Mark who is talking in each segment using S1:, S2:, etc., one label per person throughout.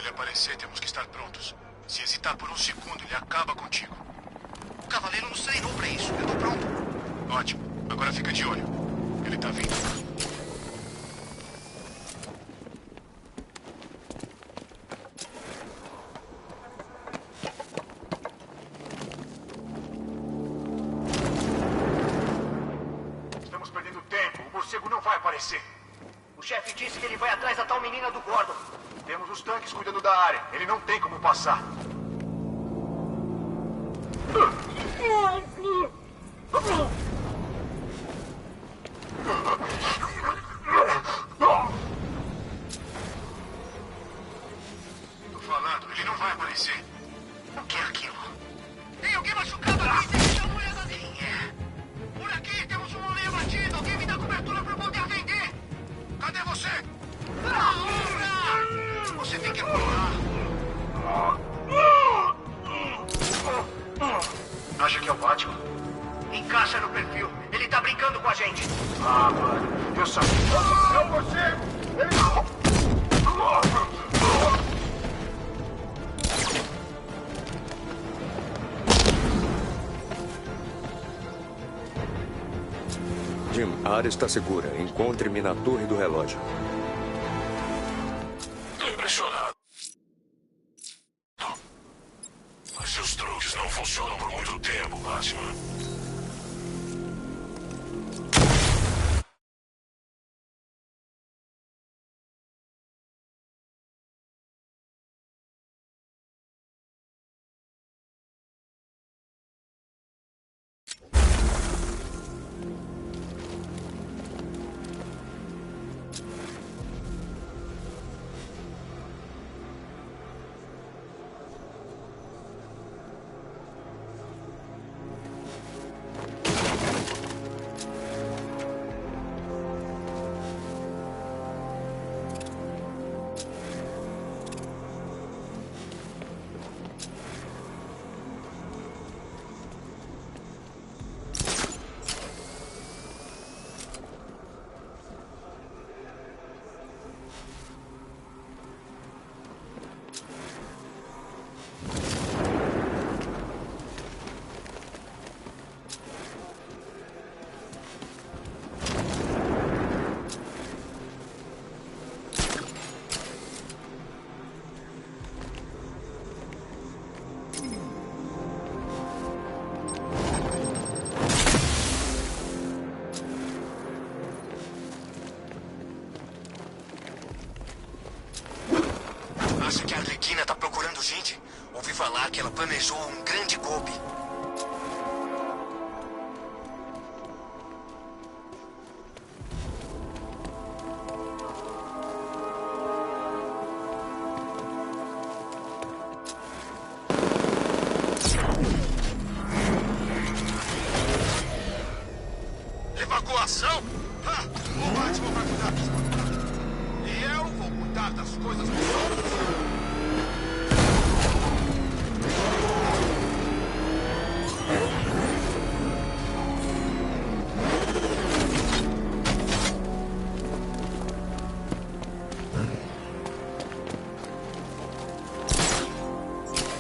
S1: ele aparecer, temos que estar prontos. Se hesitar por um segundo, ele acaba contigo.
S2: O cavaleiro nos treinou pra isso. Eu tô pronto.
S1: Ótimo. Agora fica de olho. Ele tá vindo. Estamos perdendo tempo. O morcego não vai aparecer.
S2: O chefe disse que ele vai atrás da tal menina do Gordon.
S1: Temos os tanques cuidando da área. Ele não tem como passar. Tô falando, ele não vai aparecer.
S2: O que é aquilo? Tem alguém machucado aqui? Tem que dar uma olhada ali. Por aqui temos um homem abatido. Alguém me dá cobertura pra poder atender.
S1: Cadê você?
S2: Você tem que pular.
S1: Acha que é o Batman?
S2: Encaixa no perfil. Ele tá brincando com a gente.
S1: Ah, mano. Eu sabia. É o morcego! Ele...
S3: Jim, a área está segura. Encontre-me na torre do relógio.
S1: Tô impressionado. Mas seus truques não funcionam por muito tempo, Batman.
S2: Acha que a Arlequina tá procurando gente? Ouvi falar que ela planejou um grande golpe.
S1: Evacuação? O Batman vai cuidar disso. E eu vou cuidar das coisas melhores.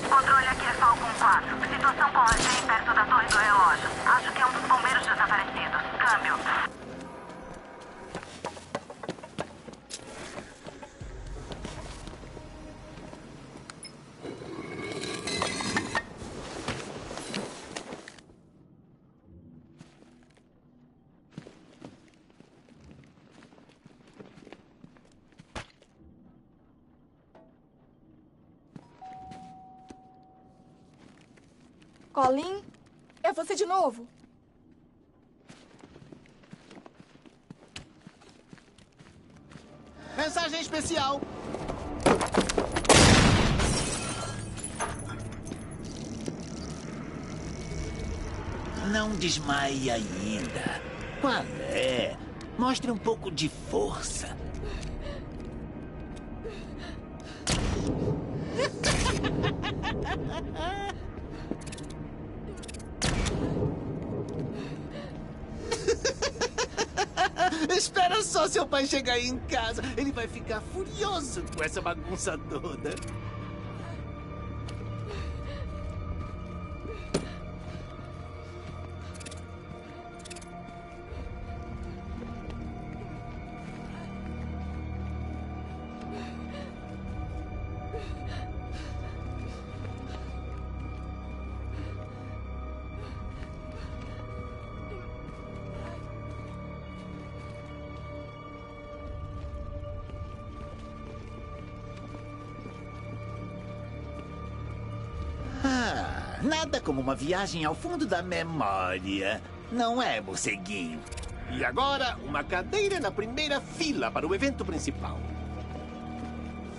S4: Controle aqui é Falcon 4. Situação com refém perto da torre do relógio. Acho que é um dos bombeiros desaparecidos. Câmbio.
S5: Colin, é você de novo.
S6: Mensagem especial. Não desmaie ainda. Qual é? Mostre um pouco de força. Espera só seu pai chegar aí em casa. Ele vai ficar furioso com essa bagunça toda. Nada como uma viagem ao fundo da memória. Não é, morceguinho? E agora, uma cadeira na primeira fila para o evento principal.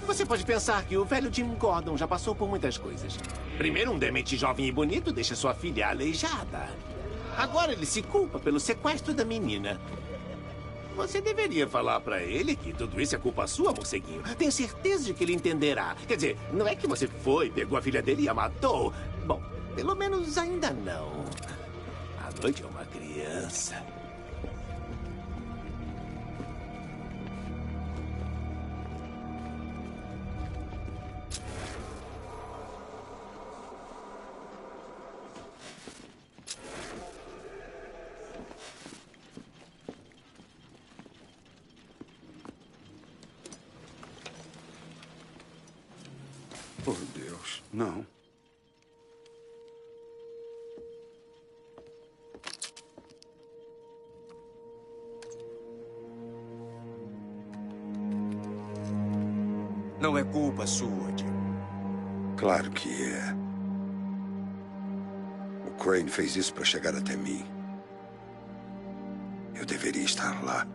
S6: Você pode pensar que o velho Jim Gordon já passou por muitas coisas. Primeiro, um demente jovem e bonito deixa sua filha aleijada. Agora ele se culpa pelo sequestro da menina. Você deveria falar pra ele que tudo isso é culpa sua, morceguinho. Tenho certeza de que ele entenderá. Quer dizer, não é que você foi, pegou a filha dele e a matou. Bom, pelo menos ainda não. A noite é uma criança.
S7: Oh, Deus, não.
S3: Não é culpa sua, Jim.
S7: Claro que é. O Crane fez isso para chegar até mim. Eu deveria estar lá.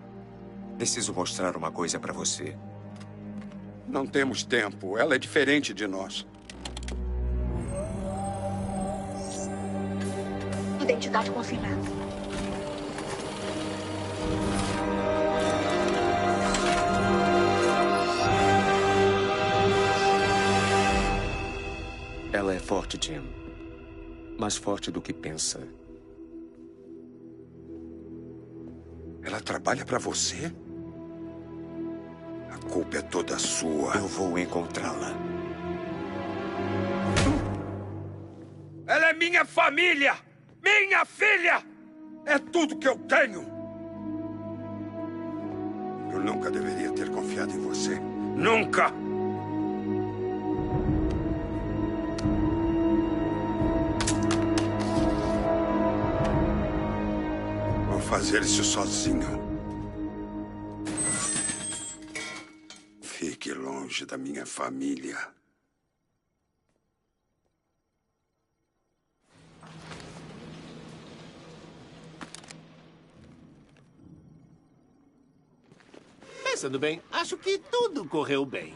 S3: Preciso mostrar uma coisa pra você.
S7: Não temos tempo. Ela é diferente de nós.
S5: Identidade confirmada.
S3: Ela é forte, Jim. Mais forte do que pensa.
S7: Ela trabalha para você? A culpa é toda sua.
S3: Eu vou encontrá-la.
S7: Ela é minha família! Minha filha! É tudo que eu tenho! Eu nunca deveria ter confiado em você. Nunca! Vou fazer isso sozinho. Fique longe da minha família.
S6: Pensando bem, acho que tudo correu bem.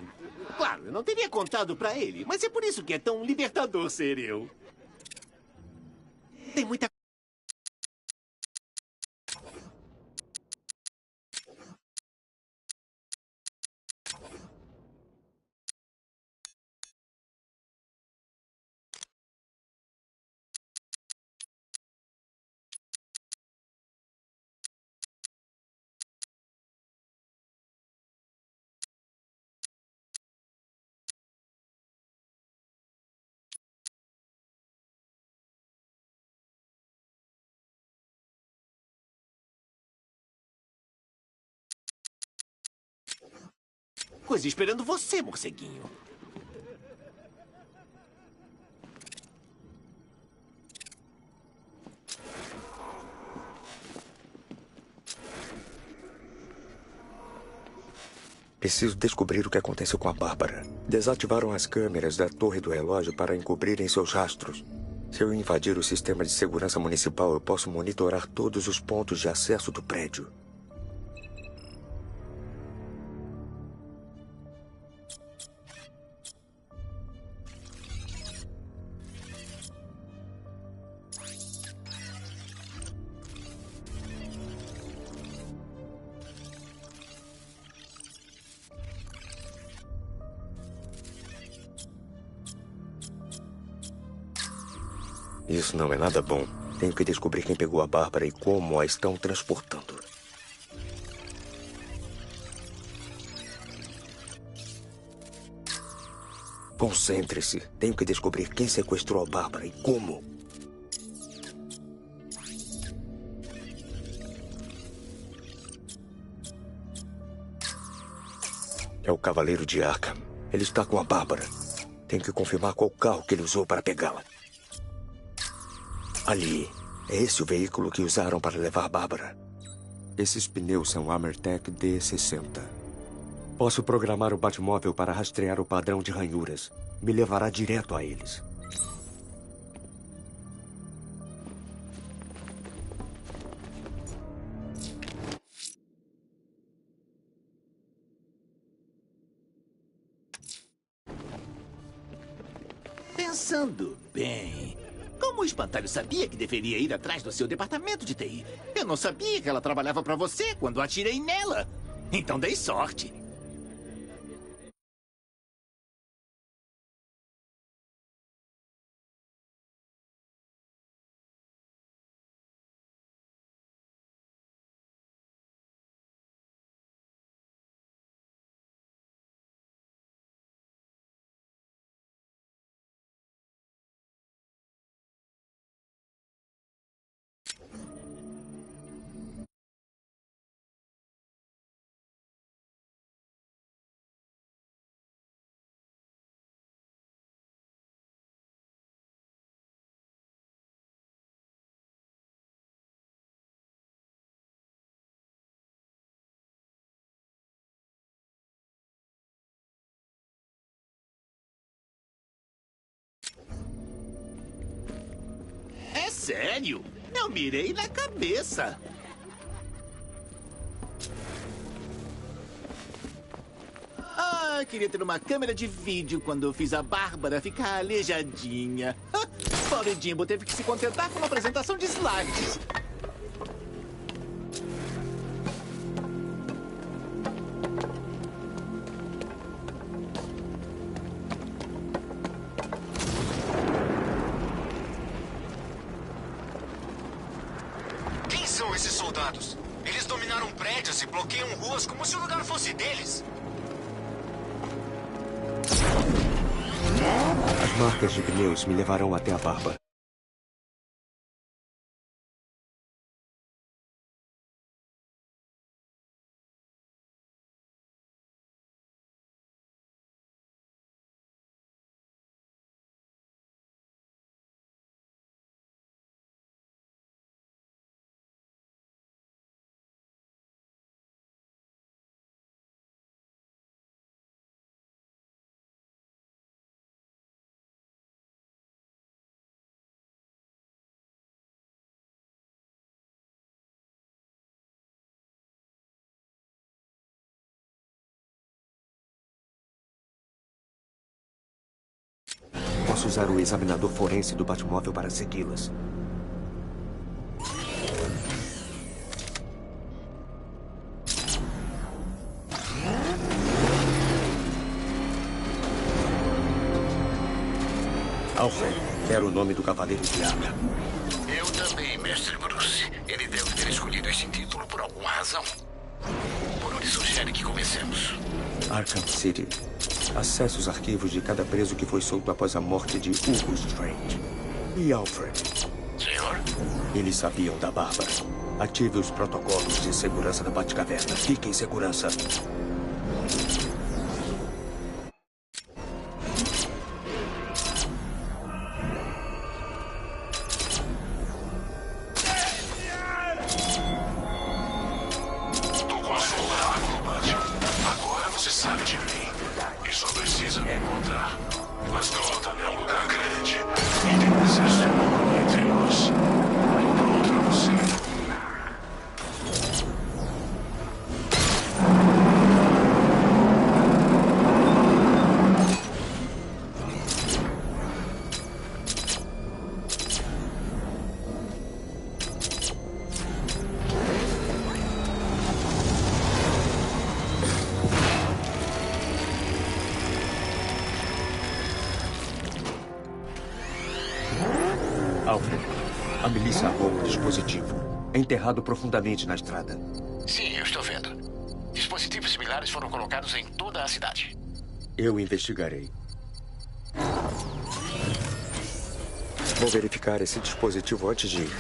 S6: Claro, eu não teria contado pra ele, mas é por isso que é tão libertador ser eu. Tem muita coisa esperando você, morceguinho.
S3: Preciso descobrir o que aconteceu com a Bárbara. Desativaram as câmeras da torre do relógio para encobrirem seus rastros. Se eu invadir o sistema de segurança municipal, eu posso monitorar todos os pontos de acesso do prédio. Isso não é nada bom. Tenho que descobrir quem pegou a Bárbara e como a estão transportando. Concentre-se. Tenho que descobrir quem sequestrou a Bárbara e como. É o Cavaleiro de Arkham. Ele está com a Bárbara. Tenho que confirmar qual carro que ele usou para pegá-la. Ali. É esse o veículo que usaram para levar a Bárbara. Esses pneus são ArmorTech D60. Posso programar o Batmóvel para rastrear o padrão de ranhuras. Me levará direto a eles.
S6: Pensando bem, como o espantalho sabia que deveria ir atrás do seu departamento de TI? Eu não sabia que ela trabalhava para você quando atirei nela. Então dei sorte. É sério? Eu mirei na cabeça. Ah, queria ter uma câmera de vídeo quando eu fiz a Bárbara ficar aleijadinha. Pobre Jimbo teve que se contentar com uma apresentação de slides.
S2: Quem são esses soldados? Eles dominaram prédios e bloqueiam ruas como se o lugar fosse deles.
S3: As marcas de pneus me levarão até a Bárbara. Posso usar o examinador forense do Batmóvel para segui-las. Alfred, era o nome do Cavaleiro de Arkham.
S2: Eu também, Mestre Bruce. Ele deve ter escolhido esse título por alguma razão. Por onde sugere que comecemos?
S3: Arkham City. Acesse os arquivos de cada preso que foi solto após a morte de Hugo Strange. E Alfred.
S2: Senhor?
S3: Eles sabiam da Bárbara. Ative os protocolos de segurança da Batcaverna. Fique em segurança.
S1: Tô com a sua arma, Batman. Agora você sabe de mim. E só precisa me encontrar. Mas Gotham é um lugar grande. E tem excesso entre nós. Tô pronto pra você.
S3: Alfred, a milícia armou um dispositivo. É enterrado profundamente na estrada.
S2: Sim, eu estou vendo. Dispositivos similares foram colocados em toda a cidade.
S3: Eu investigarei. Vou verificar esse dispositivo antes de ir.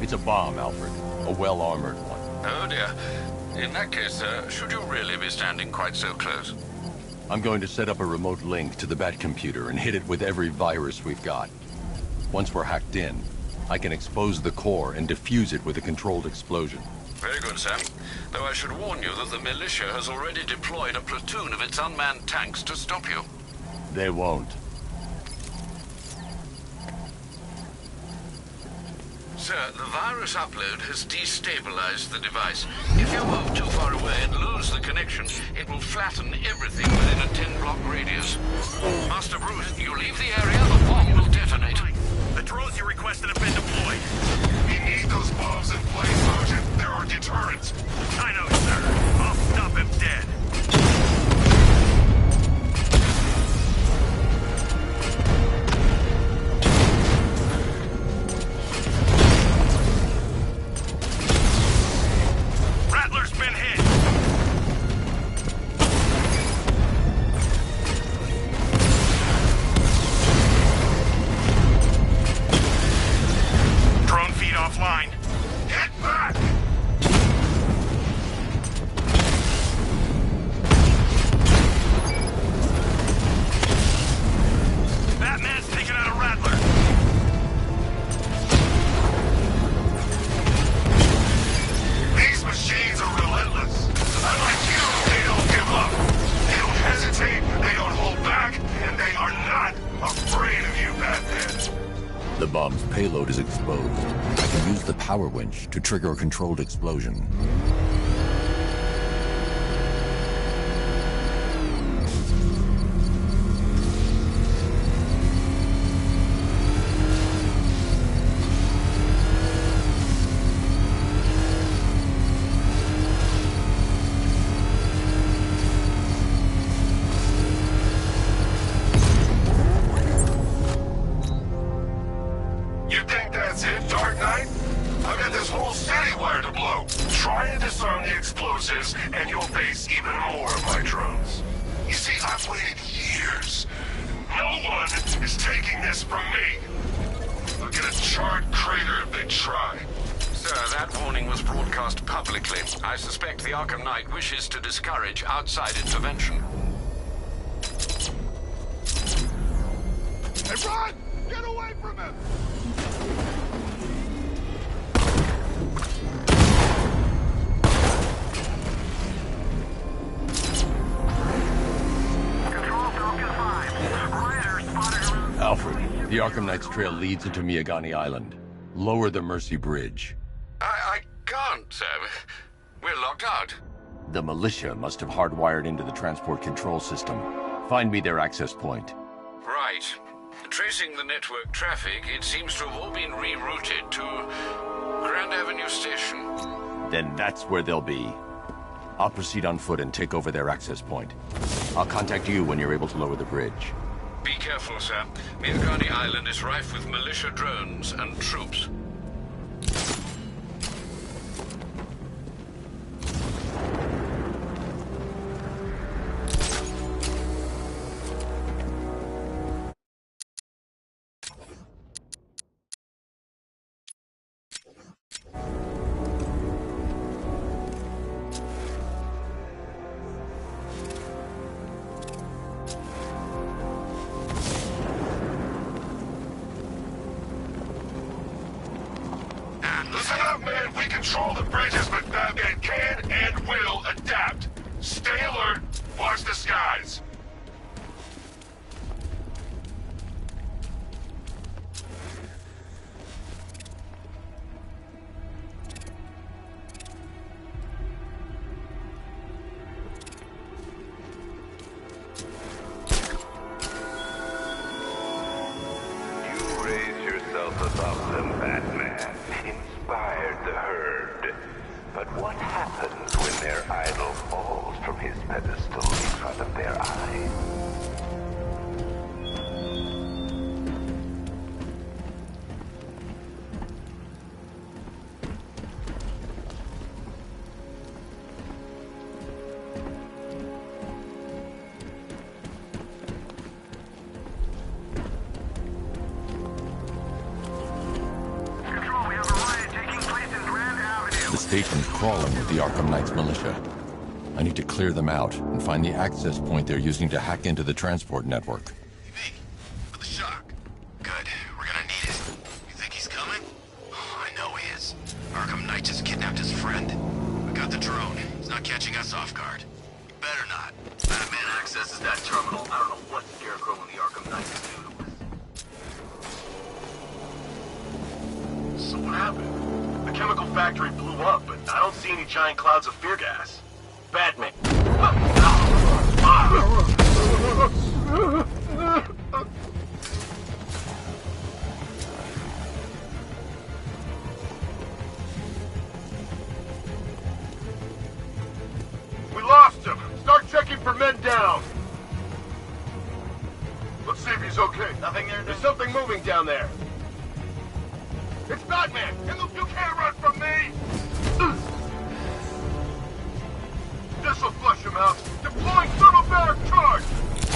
S8: It's a bomb, Alfred. A well-armored one.
S9: Oh, dear. In that case, should you really be standing quite so close?
S8: I'm going to set up a remote link to the Bat computer and hit it with every virus we've got. Once we're hacked in, I can expose the core and defuse it with a controlled explosion.
S9: Very good, Sam. Though I should warn you that the militia has already deployed a platoon of its unmanned tanks to stop you.
S8: They won't.
S9: Sir, the virus upload has destabilized the device. If you move too far away and lose the connection, it will flatten everything within a 10-block radius. Master Bruce, you leave the area, the bomb will detonate.
S2: The drones you requested have been deployed.
S1: We need those bombs in place, Sergeant. There are deterrents.
S2: I know, sir. I'll stop him dead. Rattler's been hit. Drone feed offline.
S1: Get back!
S2: Batman's taking out a Rattler.
S1: These machines are relentless. Unlike you, they don't give up. They don't hesitate, they don't hold back, and they are not afraid of you, Batman.
S8: The bomb's payload is exposed. I can use the power winch to trigger a controlled explosion.
S1: You think that's it, Dark Knight? I've got this whole city wired to blow. Try and disarm the explosives, and you'll face even more of my drones. You see, I've waited years. No one is taking this from me. They'll get a charred crater if they try.
S9: Sir, that warning was broadcast publicly. I suspect the Arkham Knight wishes to discourage outside intervention.
S1: Hey, run! Get away from him!
S4: Control Falcon 5. Rider spotted.
S8: Alfred, the Arkham Knight's trail leads into Miagani Island. Lower the Mercy Bridge.
S9: I can't, sir. We're locked out.
S8: The militia must have hardwired into the transport control system. Find me their access point.
S9: Right. Tracing the network traffic, it seems to have all been rerouted to Grand Avenue Station.
S8: Then that's where they'll be. I'll proceed on foot and take over their access point. I'll contact you when you're able to lower the bridge.
S9: Be careful, sir. Miagani Island is rife with militia drones and troops.
S1: Listen up, man. We control the bridges, but Batman can and will adapt. Stay alert. Watch the skies.
S10: You raise yourself above them, Batman. Inspired the herd. But what happens when their idol falls from his pedestal in front of their eyes?
S2: Control, we have a riot taking place in Grand Avenue.
S8: The station's crawling with the Arkham Knight's militia. I need to clear them out and find the access point they're using to hack into the transport network.
S2: V, for the shock. Good. We're gonna need it. You think he's coming? Oh, I know he is. Arkham Knight just kidnapped his friend. We got the drone. He's not catching us off guard. He better not. Batman accesses that terminal. I don't know what Scarecrow and the Arkham Knight can do to us. So what happened? The chemical factory blew up, but I don't see any giant clouds of fear gas. Batman.
S1: We lost him. Start checking for men down. Let's see if he's okay.
S2: Nothing there,
S1: There's something moving down there. It's Batman! You can't run from me! This'll flush him out. Deploying thermobaric charge!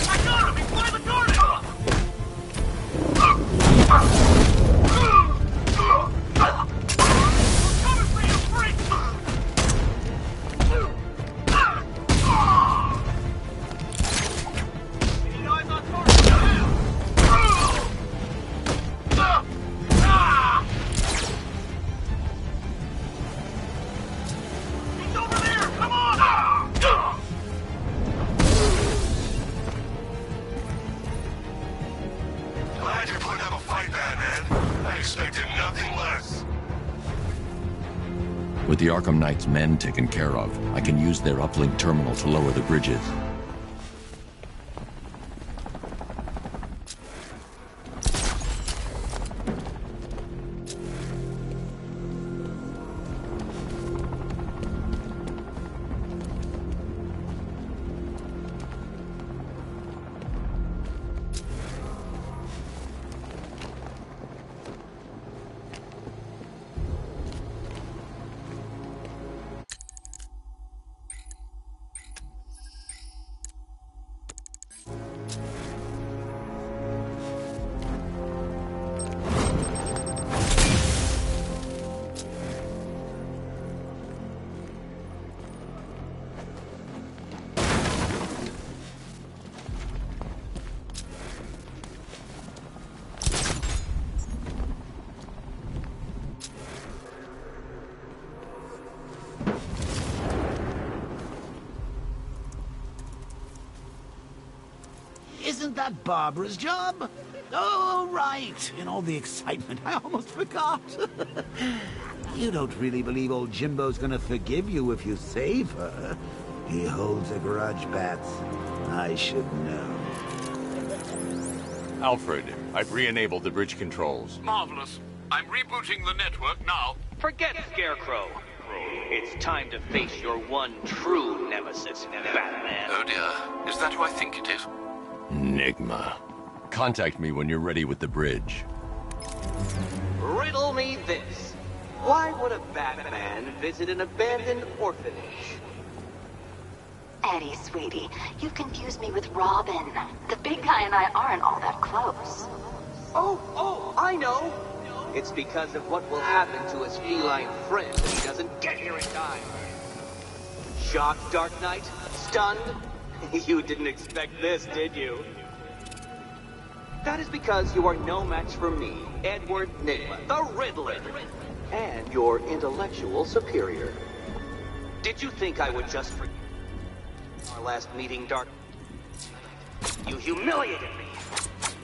S2: I got him! He's by the garden! Coming for you, freak! Any eyes on target? He's over there! Come on!
S1: Glad you're putting up a fight, Batman. I expected nothing less.
S8: With the Arkham Knight's men taken care of, I can use their uplink terminal to lower the bridges.
S6: Isn't that Barbara's job? Oh, right. In all the excitement, I almost forgot. You don't really believe old Jimbo's gonna forgive you if you save her. He holds a grudge, Bats. I should know.
S11: Alfred, I've re-enabled the bridge controls.
S9: Marvelous. I'm rebooting the network now.
S12: Forget Scarecrow. It's time to face your one true nemesis, Batman.
S9: Oh dear. Is that who I think it is?
S8: Enigma. Contact me when you're ready with the bridge.
S12: Riddle me this. Why would a Batman visit an abandoned orphanage?
S4: Eddie, sweetie, you've confused me with Robin. The big guy and I aren't all that close.
S12: Oh, I know. It's because of what will happen to his feline friend if he doesn't get here in time. Shocked, Dark Knight? Stunned? You didn't expect this, did you? That is because you are no match for me, Edward Nygma, the Riddler, and your intellectual superior. Did you think I would just forget our last meeting, Dark? You humiliated me.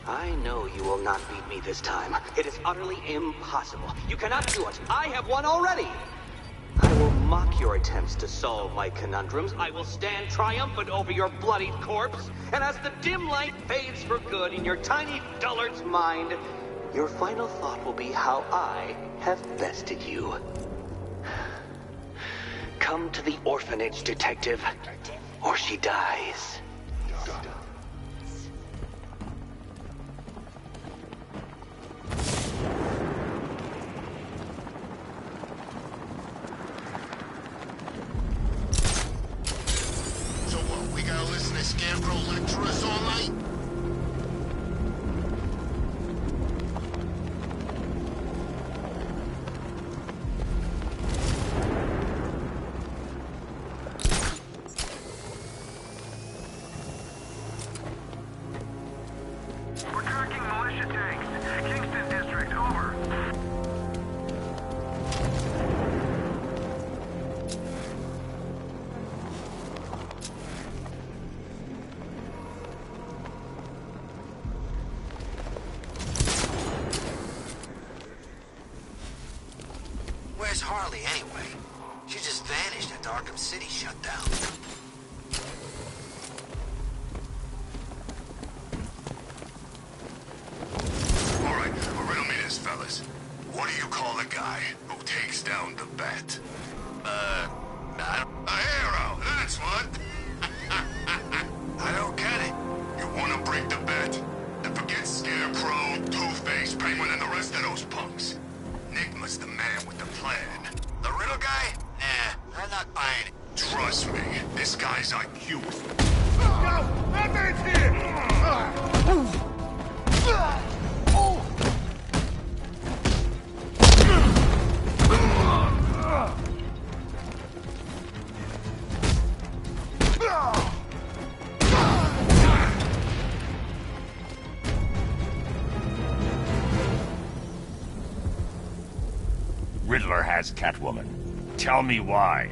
S12: I know you will not beat me this time. It is utterly impossible. You cannot do it. I have won already. I will mock your attempts to solve my conundrums. I will stand triumphant over your bloodied corpse. And as the dim light fades for good in your tiny dullard's mind, your final thought will be how I have bested you. Come to the orphanage, detective, or she dies.
S2: Scarecrow lecture us all night?
S1: We're tracking militia tanks. Kingston District, over.
S2: Where's Harley, anyway? She just vanished after Arkham City shut down.
S1: All right, riddle me this, fellas. What do you call a guy who takes down the Bat? A hero, that's what. I don't get it. You want to break the Bat? Then forget Scarecrow, Two-Face, Penguin, and the rest of those punks. Nygma's the man with the plan.
S2: The riddle guy? Nah, I'm not buying it.
S1: Trust me, this guy's IQ. No! Batman's here!
S7: Riddler has Catwoman. Tell me why.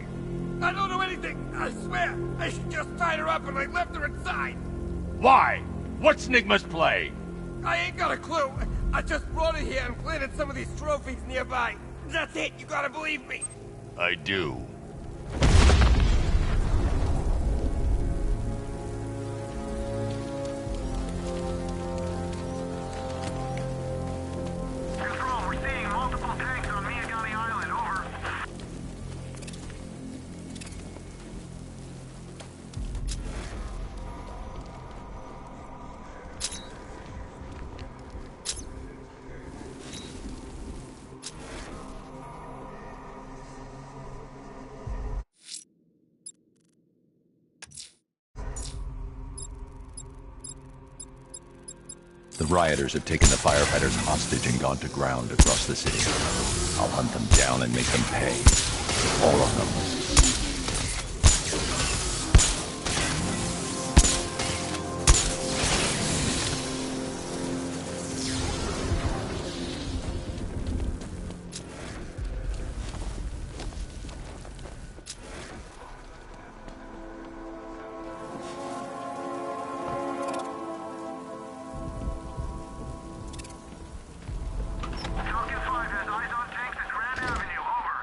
S13: I don't know anything, I swear. I just tied her up and I left her inside.
S7: Why? What's Nygma's play?
S13: I ain't got a clue. I just brought her here and planted some of these trophies nearby. That's it, you gotta believe me.
S7: I do.
S1: Control, we're seeing multiple tanks on Miagani Island, over.
S8: The rioters have taken the firefighters hostage and gone to ground across the city. I'll hunt them down and make them pay. All of them.
S1: Falcon 5 has eyes on tanks at Grand Avenue, over.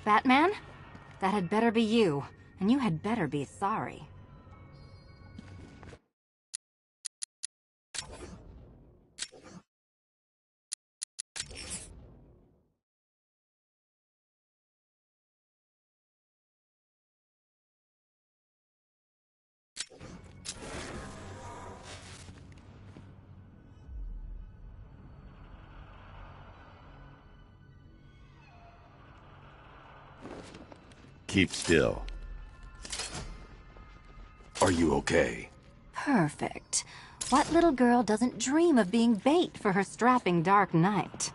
S14: Batman? That had better be you, and you had better be sorry.
S8: Keep still. Are you okay?
S14: Perfect. What little girl doesn't dream of being bait for her strapping Dark Knight?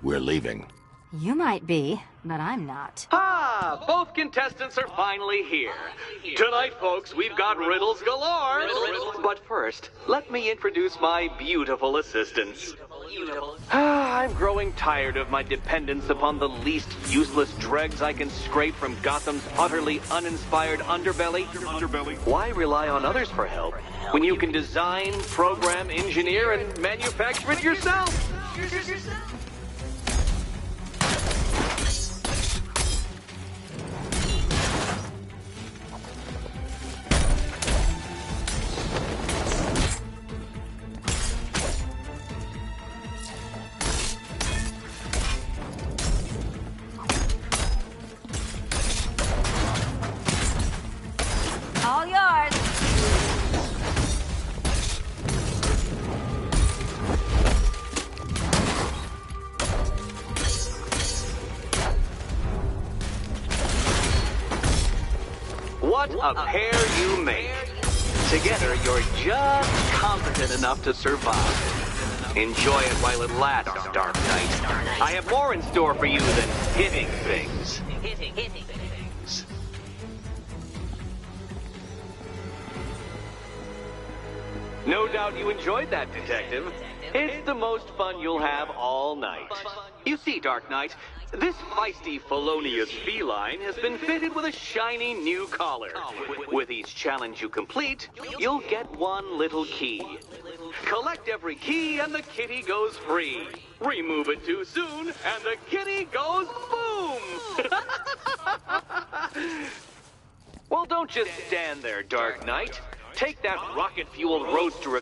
S8: We're leaving.
S14: You might be, but I'm not.
S12: Ah, both contestants are finally here. Tonight, folks, we've got riddles galore. But first, let me introduce my beautiful assistants. I'm growing tired of my dependence upon the least useless dregs I can scrape from Gotham's utterly uninspired underbelly. Why rely on others for help when you can design, program, engineer, and manufacture it yourself?
S14: All yours.
S12: What a pair you make. Together, you're just competent enough to survive. Enjoy it while it lasts, Dark Knight. I have more in store for you than hitting things. No doubt you enjoyed that, Detective. It's the most fun you'll have all night. You see, Dark Knight, this feisty, felonious feline has been fitted with a shiny new collar. With each challenge you complete, you'll get one little key. Collect every key and the kitty goes free. Remove it too soon and the kitty goes boom! Well, don't just stand there, Dark Knight. Take that rocket-fueled roadster.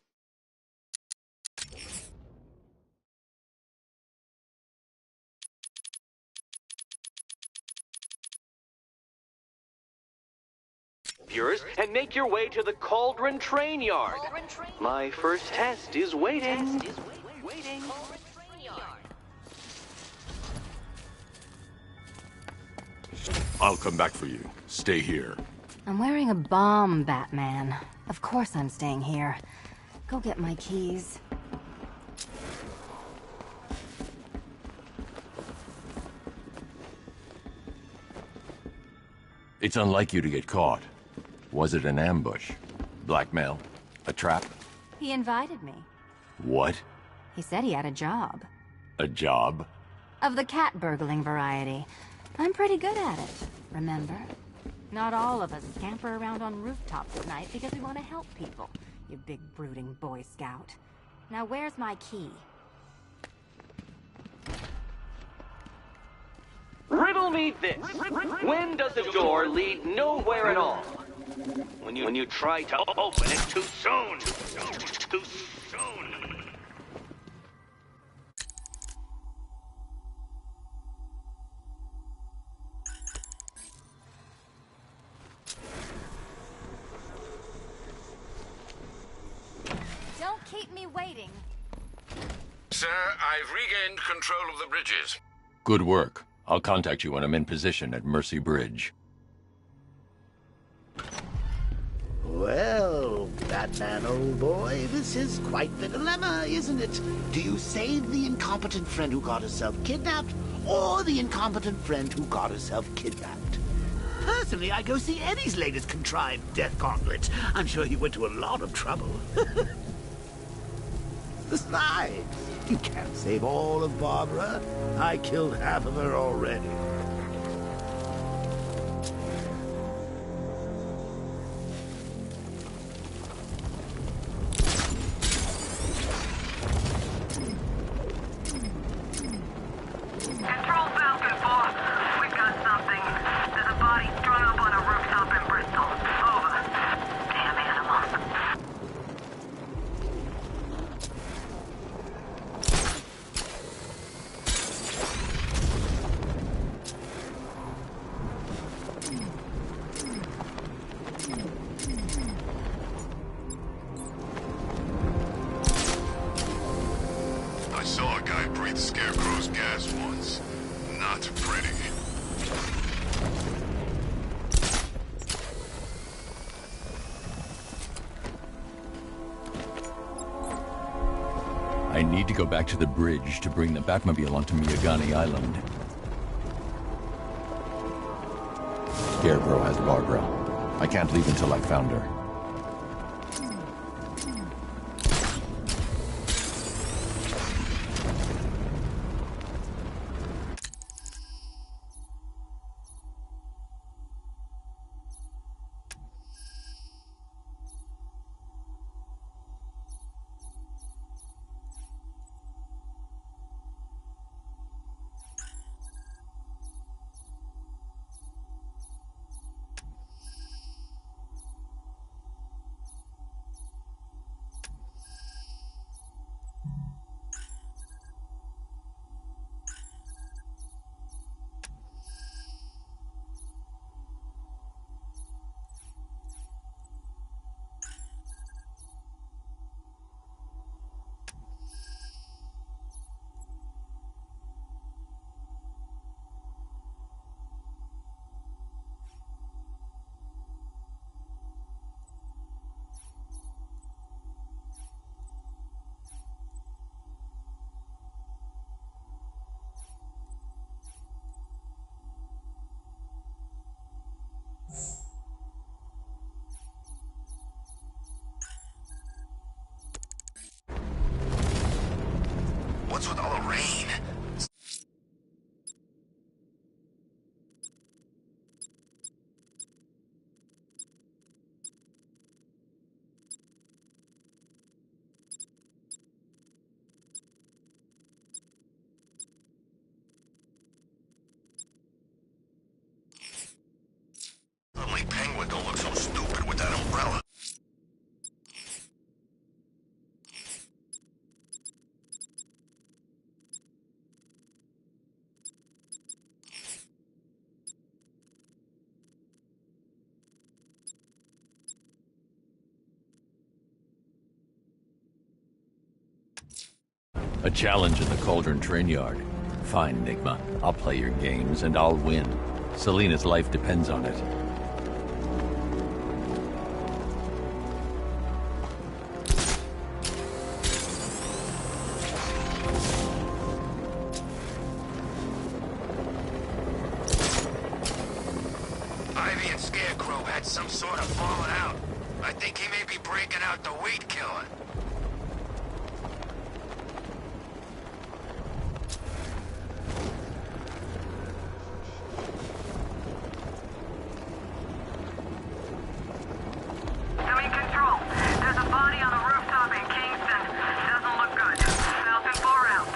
S12: Yours and make your way to the Cauldron Train Yard. My first test is waiting.
S8: I'll come back for you. Stay here.
S14: I'm wearing a bomb, Batman. Of course I'm staying here. Go get my keys.
S8: It's unlike you to get caught. Was it an ambush? Blackmail? A trap?
S14: He invited me.
S8: What?
S14: He said he had a job.
S8: A job?
S14: Of the cat burgling variety. I'm pretty good at it, remember? Not all of us scamper around on rooftops at night because we want to help people, you big brooding Boy Scout. Now where's my key?
S12: Riddle me this. When does a door lead nowhere at all? When you try to open it too soon. Too soon.
S14: Don't keep me waiting.
S9: Sir, I've regained control of the bridges.
S8: Good work. I'll contact you when I'm in position at Mercy Bridge.
S6: Well, Batman, old boy, this is quite the dilemma, isn't it? Do you save the incompetent friend who got herself kidnapped, or the incompetent friend who got herself kidnapped? Personally, I go see Eddie's latest contrived death gauntlet. I'm sure he went to a lot of trouble. Besides, you can't save all of Barbara. I killed half of her already.
S4: Control Falcon 4. We've got something.
S1: tried Scarecrow's gas once. Not pretty.
S8: I need to go back to the bridge to bring the Batmobile onto Miyagani Island. Scarecrow has Barbara. I can't leave until I've found her.
S2: What's with all the rain? Only Penguin don't look so stupid with that umbrella.
S8: A challenge in the Cauldron train yard. Fine, Enigma. I'll play your games, and I'll win. Selina's life depends on it.
S2: Ivy and Scarecrow had some sort of falling out. I think he may be breaking out the weed killer.
S4: Doing control. There's a body on a rooftop in Kingston. Doesn't look good. Falcon 4 out.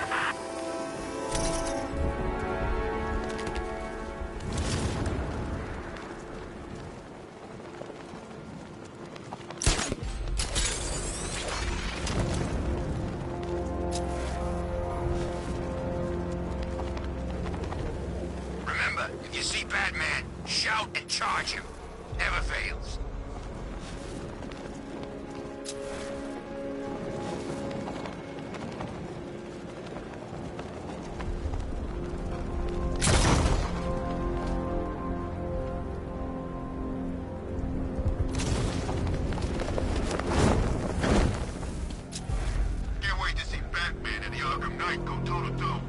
S2: Remember, if you see Batman, shout and charge him. Never fails. Can't wait to see Batman and the Arkham Knight go toe-to-toe.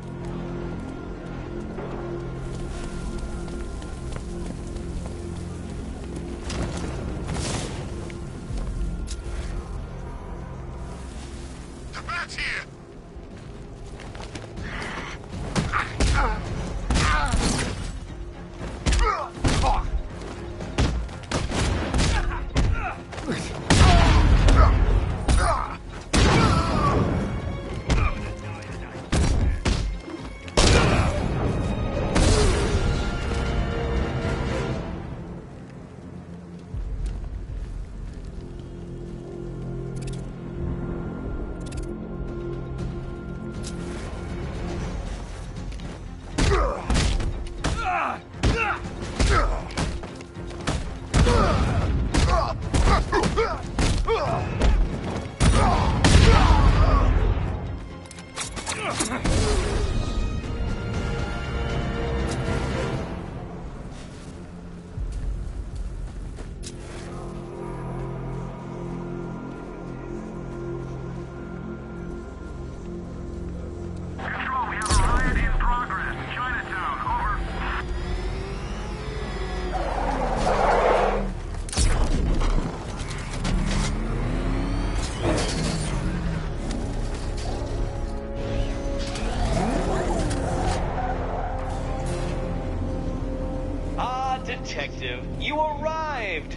S12: Detective. You arrived!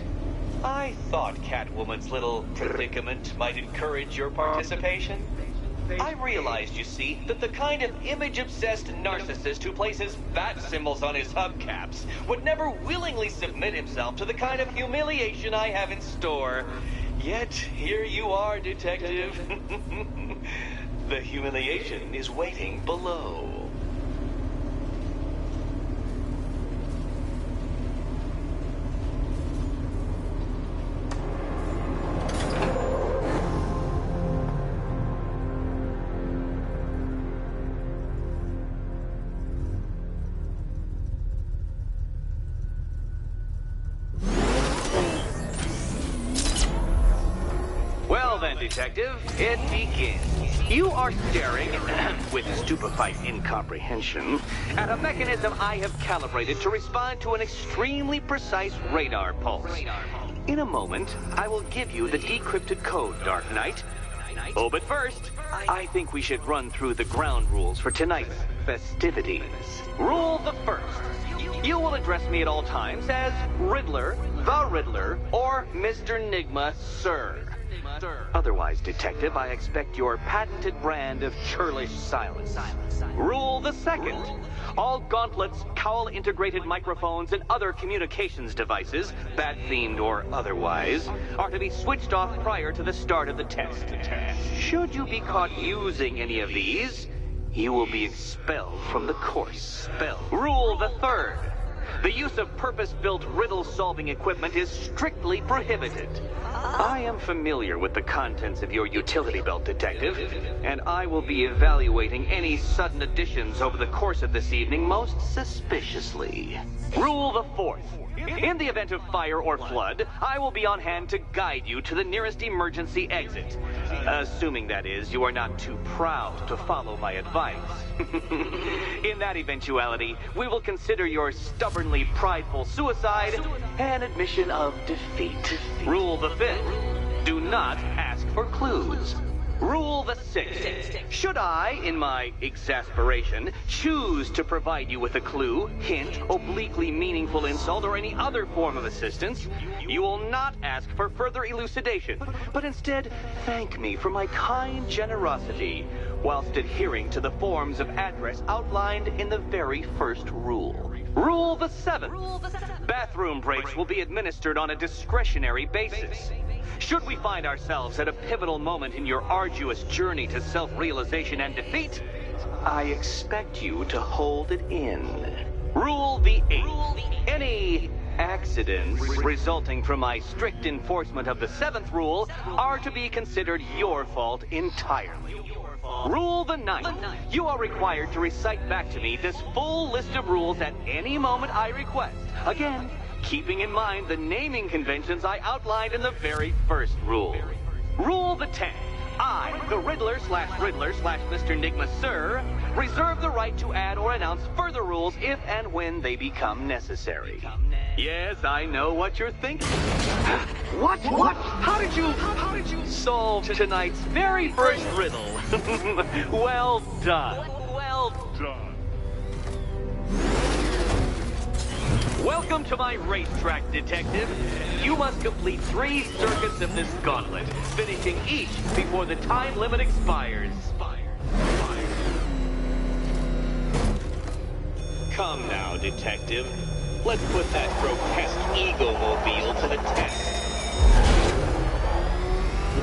S12: I thought Catwoman's little predicament might encourage your participation. I realized, you see, that the kind of image-obsessed narcissist who places bat symbols on his hubcaps would never willingly submit himself to the kind of humiliation I have in store. Yet, here you are, Detective. The humiliation is waiting below. Well then, Detective, it begins. You are staring, with stupefied incomprehension, at a mechanism I have calibrated to respond to an extremely precise radar pulse. In a moment, I will give you the decrypted code, Dark Knight. Oh, but first, I think we should run through the ground rules for tonight's festivities. Rule the first. You will address me at all times as Riddler, the Riddler, or Mr. Nigma, sir. Otherwise, Detective, I expect your patented brand of churlish silence. Rule the second. All gauntlets, cowl-integrated microphones, and other communications devices, bat-themed or otherwise, are to be switched off prior to the start of the test. Should you be caught using any of these, you will be expelled from the course. Rule the third. The use of purpose-built riddle-solving equipment is strictly prohibited. I am familiar with the contents of your utility belt, Detective, and I will be evaluating any sudden additions over the course of this evening most suspiciously. Rule the fourth. In the event of fire or flood, I will be on hand to guide you to the nearest emergency exit. Assuming, that is, you are not too proud to follow my advice. In that eventuality, we will consider your stubbornly prideful suicide an admission of defeat. Rule the fifth. Do not ask for clues. Rule the sixth. Should I, in my exasperation, choose to provide you with a clue, hint, obliquely meaningful insult, or any other form of assistance, you will not ask for further elucidation, but instead thank me for my kind generosity, whilst adhering to the forms of address outlined in the very first rule. Rule the seventh. Bathroom breaks will be administered on a discretionary basis. Should we find ourselves at a pivotal moment in your arduous journey to self-realization and defeat, I expect you to hold it in. Rule the eighth. Any accidents resulting from my strict enforcement of the seventh rule are to be considered your fault entirely. Rule the ninth. You are required to recite back to me this full list of rules at any moment I request. Again, keeping in mind the naming conventions I outlined in the very first rule. Rule the 10th. I, the Riddler/Mr. Nigma, sir, reserve the right to add or announce further rules if and when they become necessary. Yes, I know what you're thinking. What? How did you solve tonight's very first riddle? Well done. Welcome to my racetrack, Detective. You must complete 3 circuits of this gauntlet, finishing each before the time limit expires. Come now, Detective. Let's put that grotesque ego-mobile to the test.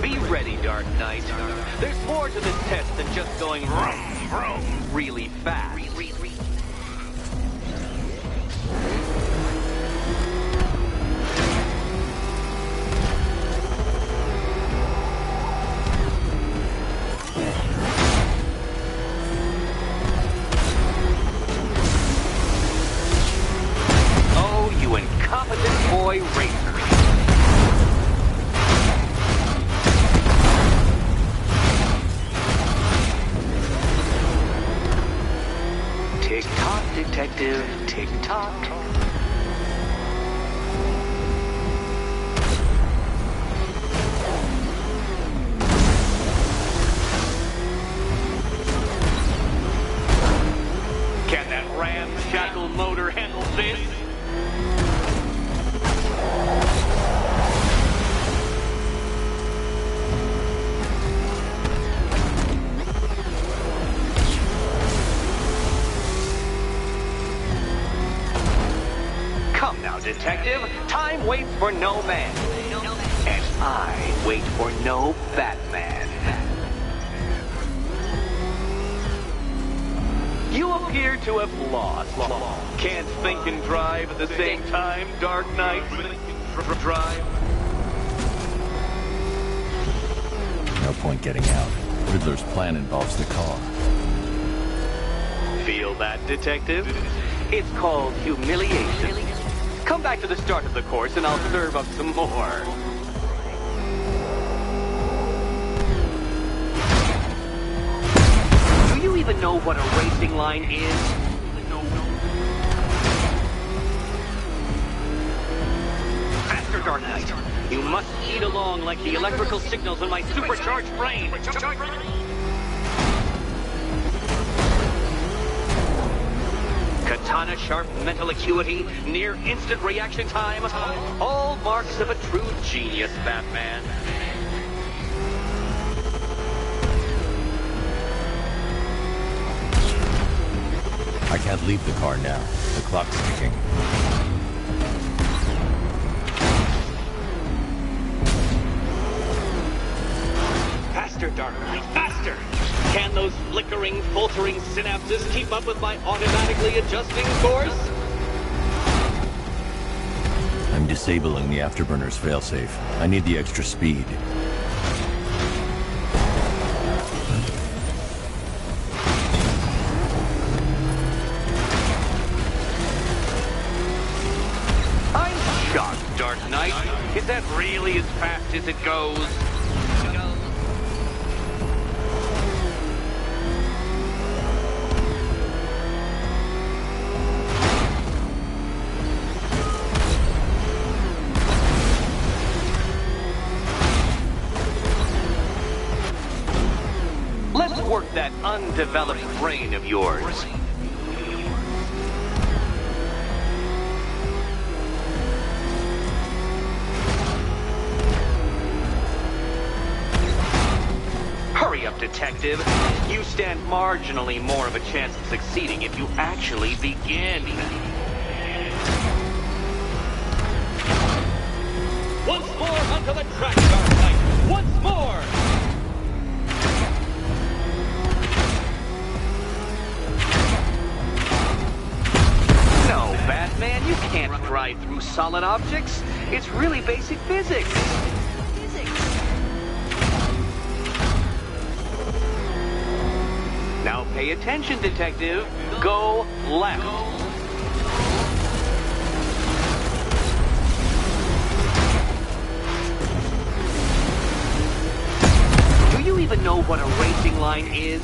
S12: Be ready, Dark Knight. There's more to this test than just going vroom, vroom really fast. Incompetent boy racer. Tick-tock, Detective, tick-tock. Can that ramshackle motor handle this? Detective. Time waits for no man. And I wait for no Batman. You appear to have lost. Can't think and drive at the same time, Dark Knight. Drive.
S8: No point getting out. Riddler's plan involves the car.
S12: Feel that, Detective? It's called humiliation. Come back to the start of the course and I'll serve up some more. Do you even know what a racing line is? Faster, Dark Knight. You must speed along like the electrical signals in my supercharged brain. Katana sharp mental acuity, near instant reaction time, all marks of a true genius, Batman.
S8: I can't leave the car now. The clock's ticking.
S12: Faster, Dark Knight, faster! Can those flickering, faltering synapses keep up with my automatically adjusting course?
S8: I'm disabling the afterburner's failsafe. I need the extra speed.
S12: I'm shocked, Dark Knight. Is that really as fast as it goes? Let's work that undeveloped brain of yours. Hurry up, Detective. You stand marginally more of a chance of succeeding if you actually begin. Once more onto the track, Dark Knight. Once more! No, Batman, you can't drive through solid objects. It's really basic physics. Now pay attention, Detective. Go left. Do you even know what a racing line is?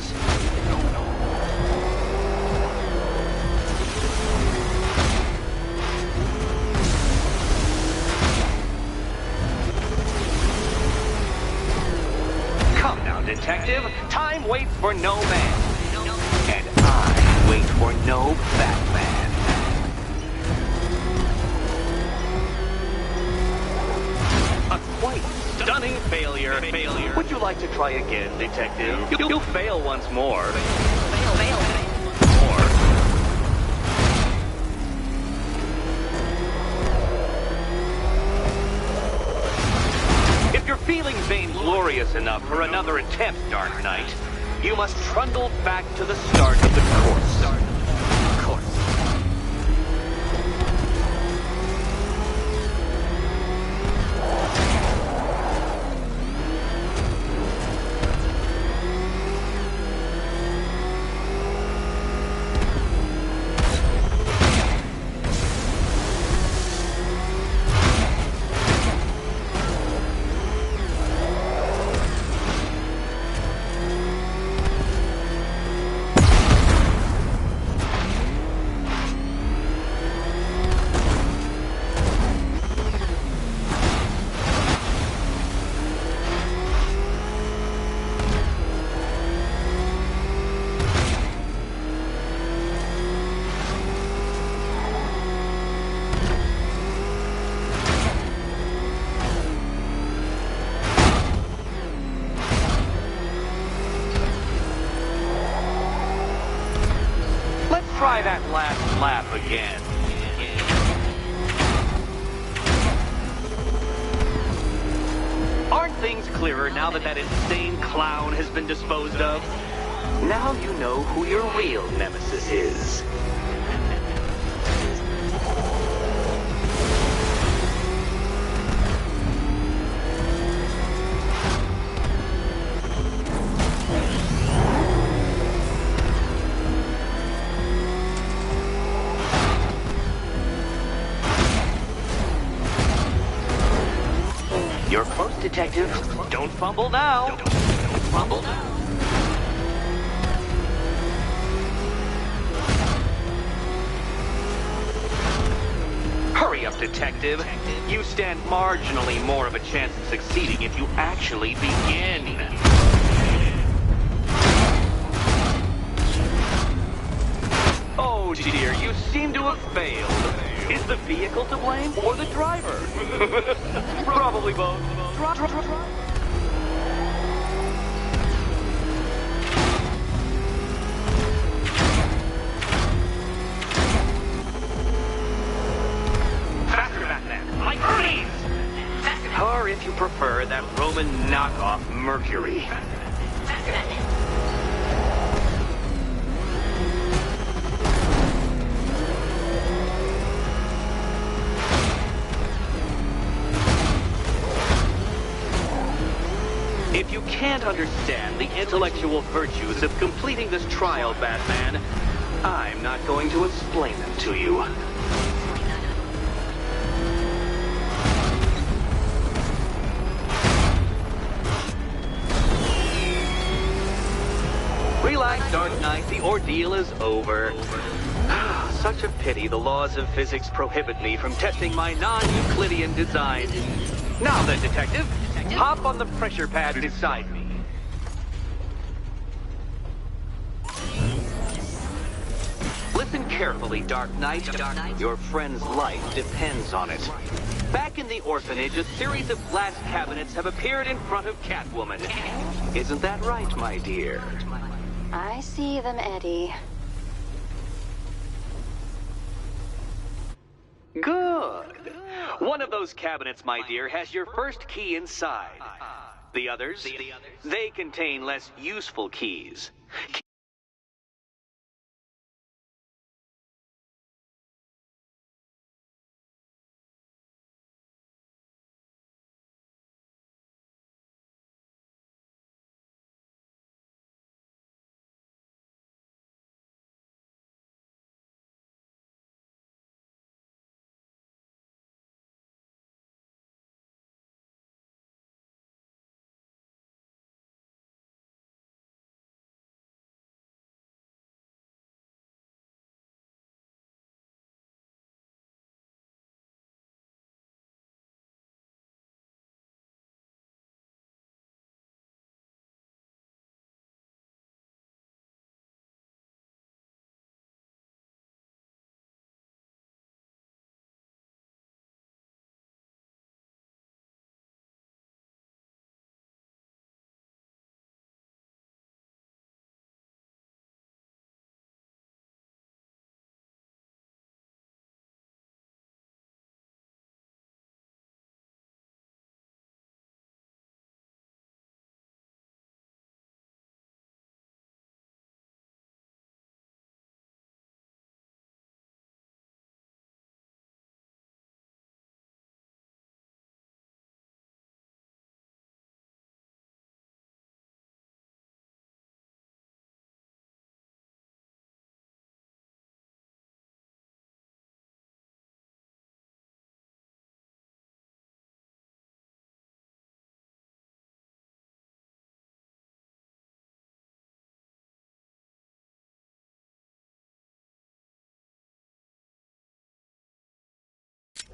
S12: Come now, Detective. Time waits for no man. And I wait for no Batman. A quite stunning failure. Would you like to try again, Detective? You'll fail once more. Fail. If you're feeling vainglorious enough for another attempt, Dark Knight, you must trundle back to the start of the course. Try that last lap again. clearer now that that insane clown has been disposed of? Now you know who your real nemesis is. You're close, Detective. Don't fumble now. Don't fumble now. Hurry up, Detective. You stand marginally more of a chance of succeeding if you actually begin. Oh dear, you seem to have failed. Is the vehicle to blame or the driver? Probably both. Faster, Batman! Like freeze! Or if you prefer, that Roman knockoff Mercury. If you can't understand the intellectual virtues of completing this trial, Batman, I'm not going to explain them to you. Relax, Dark Knight, the ordeal is over. Such a pity the laws of physics prohibit me from testing my non-Euclidean design. Now then, Detective, hop on the pressure pad beside me. Listen carefully, Dark Knight. Your friend's life depends on it. Back in the orphanage, a series of glass cabinets have appeared in front of Catwoman. Isn't that right, my dear?
S14: I see them, Eddie.
S12: Good. One of those cabinets, my dear, has your first key inside. The others, they contain less useful keys.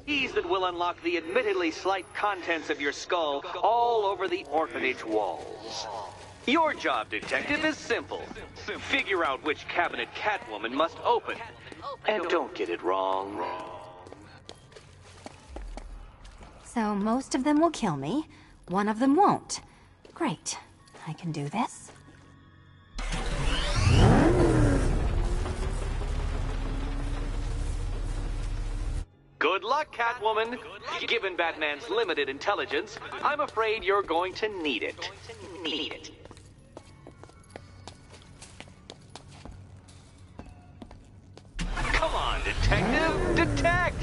S12: Keys that will unlock the admittedly slight contents of your skull all over the orphanage walls. Your job, Detective, is simple. Figure out which cabinet Catwoman must open. And don't get it wrong.
S14: So most of them will kill me. One of them won't. Great. I can do this.
S12: Good luck, Catwoman. Batwoman. Given Batman's limited intelligence, I'm afraid you're going to need it. Come on, detective! Detect!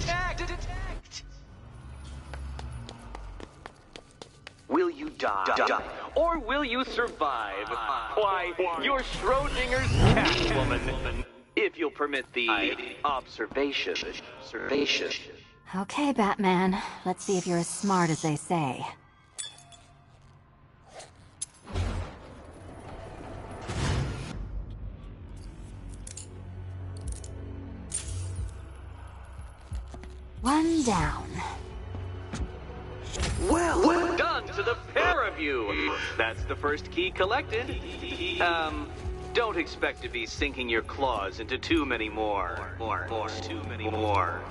S12: Will you die? Or will you survive? Why, you're Schrodinger's Catwoman. If you'll permit the observation.
S14: Okay, Batman. Let's see if you're as smart as they say. One down.
S12: Well done to the pair of you. That's the first key collected. Don't expect to be sinking your claws into too many more. Too many more.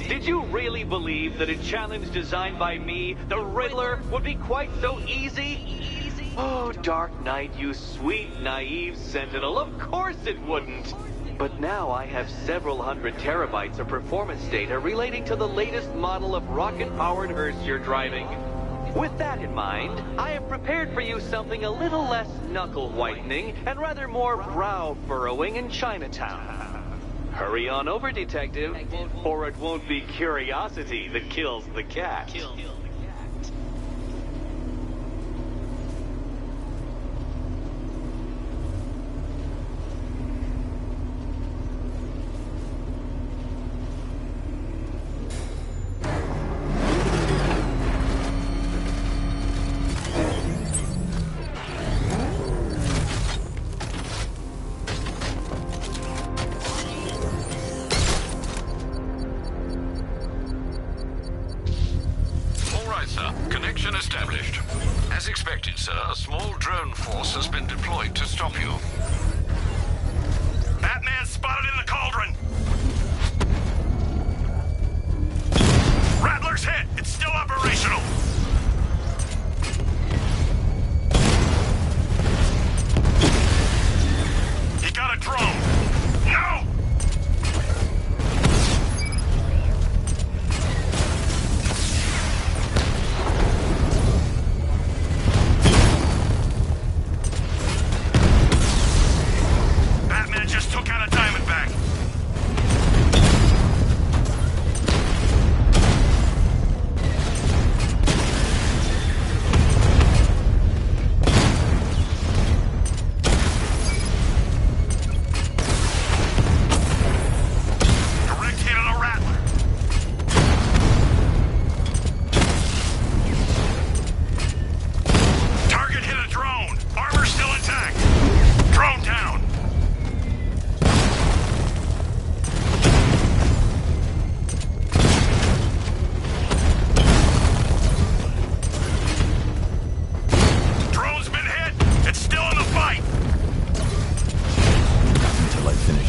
S12: Did you really believe that a challenge designed by me, the Riddler, would be quite so easy? Oh, Dark Knight, you sweet, naive sentinel, of course it wouldn't. But now I have several hundred terabytes of performance data relating to the latest model of rocket-powered hearse you're driving. With that in mind, I have prepared for you something a little less knuckle-whitening and rather more brow-furrowing in Chinatown. Hurry on over, detective, or it won't be curiosity that kills the cat.
S9: Connection established. As expected, sir, a small drone force has been deployed to stop you.
S1: Batman spotted in the cauldron! Rattler's hit! It's still operational! He got a drone! No! Just took out a Diamondback. Direct hit on a Rattler. Target hit a drone. Armor still intact. Drone down.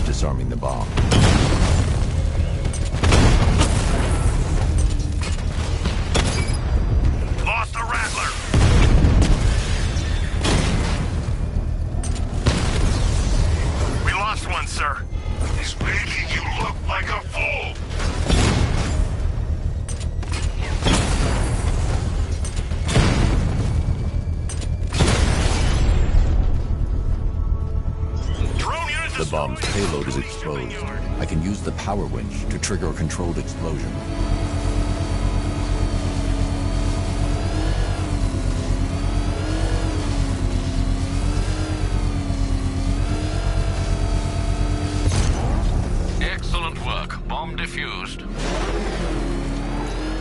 S8: Disarming the bomb.
S1: Lost the Rattler. We lost one, sir. He's making you look like a fool.
S8: The bomb's payload is exposed. I can use the power winch to trigger a controlled explosion.
S9: Excellent work. Bomb defused.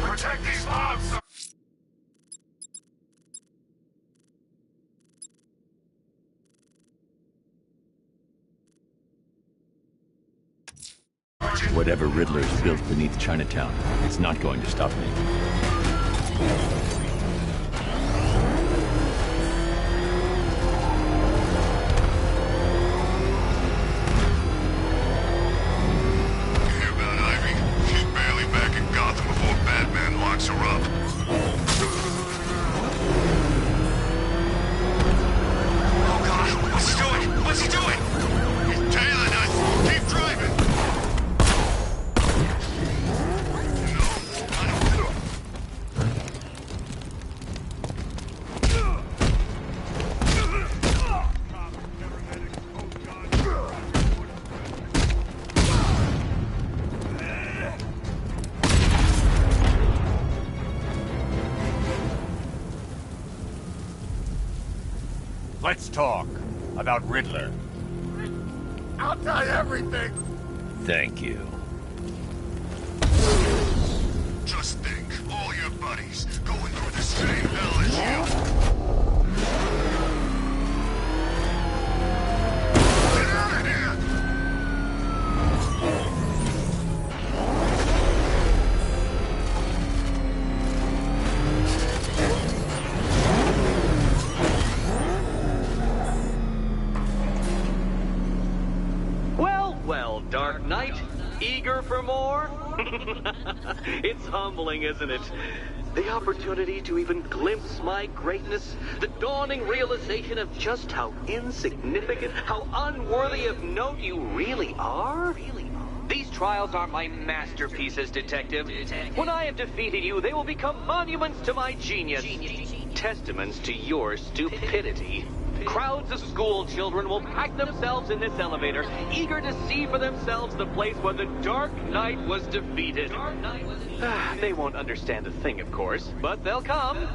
S1: Protect these bombs!
S8: Whatever Riddler's built beneath Chinatown, it's not going to stop me.
S11: Let's talk about Riddler.
S13: I'll tell you everything.
S11: Thank you.
S1: Just think, all your buddies going through the same hell as you. Get out of here!
S12: Well, Dark Knight, eager for more? It's humbling, isn't it? The opportunity to even glimpse my greatness, the dawning realization of just how insignificant, how unworthy of note you really are. These trials are my masterpieces, Detective. When I have defeated you, they will become monuments to my genius, testaments to your stupidity. Crowds of school children will pack themselves in this elevator, eager to see for themselves the place where the Dark Knight was defeated. They won't understand a thing, of course, but they'll come.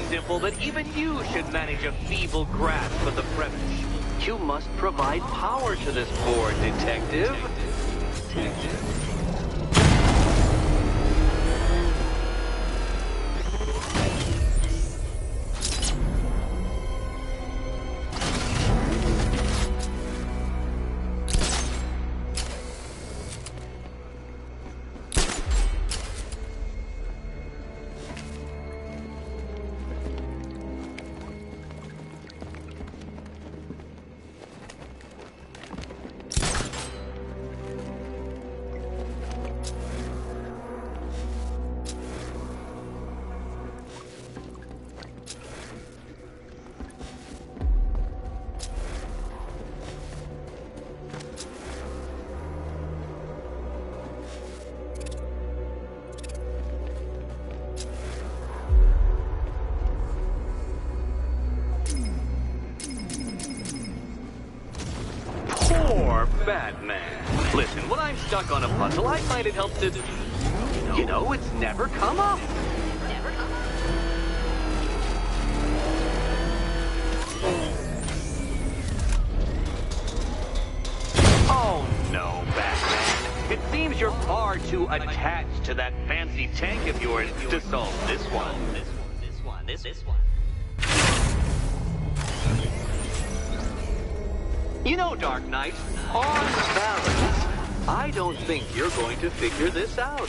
S12: Simple that even you should manage a feeble grasp of the premise. You must provide power to this poor detective. Batman. Listen, when I'm stuck on a puzzle, I find it helps to... You know, it's never come up. Oh, no, Batman. It seems you're far too attached to that fancy tank of yours to solve this one. This one. You know, Dark Knight, on balance, I don't think you're going to figure this out.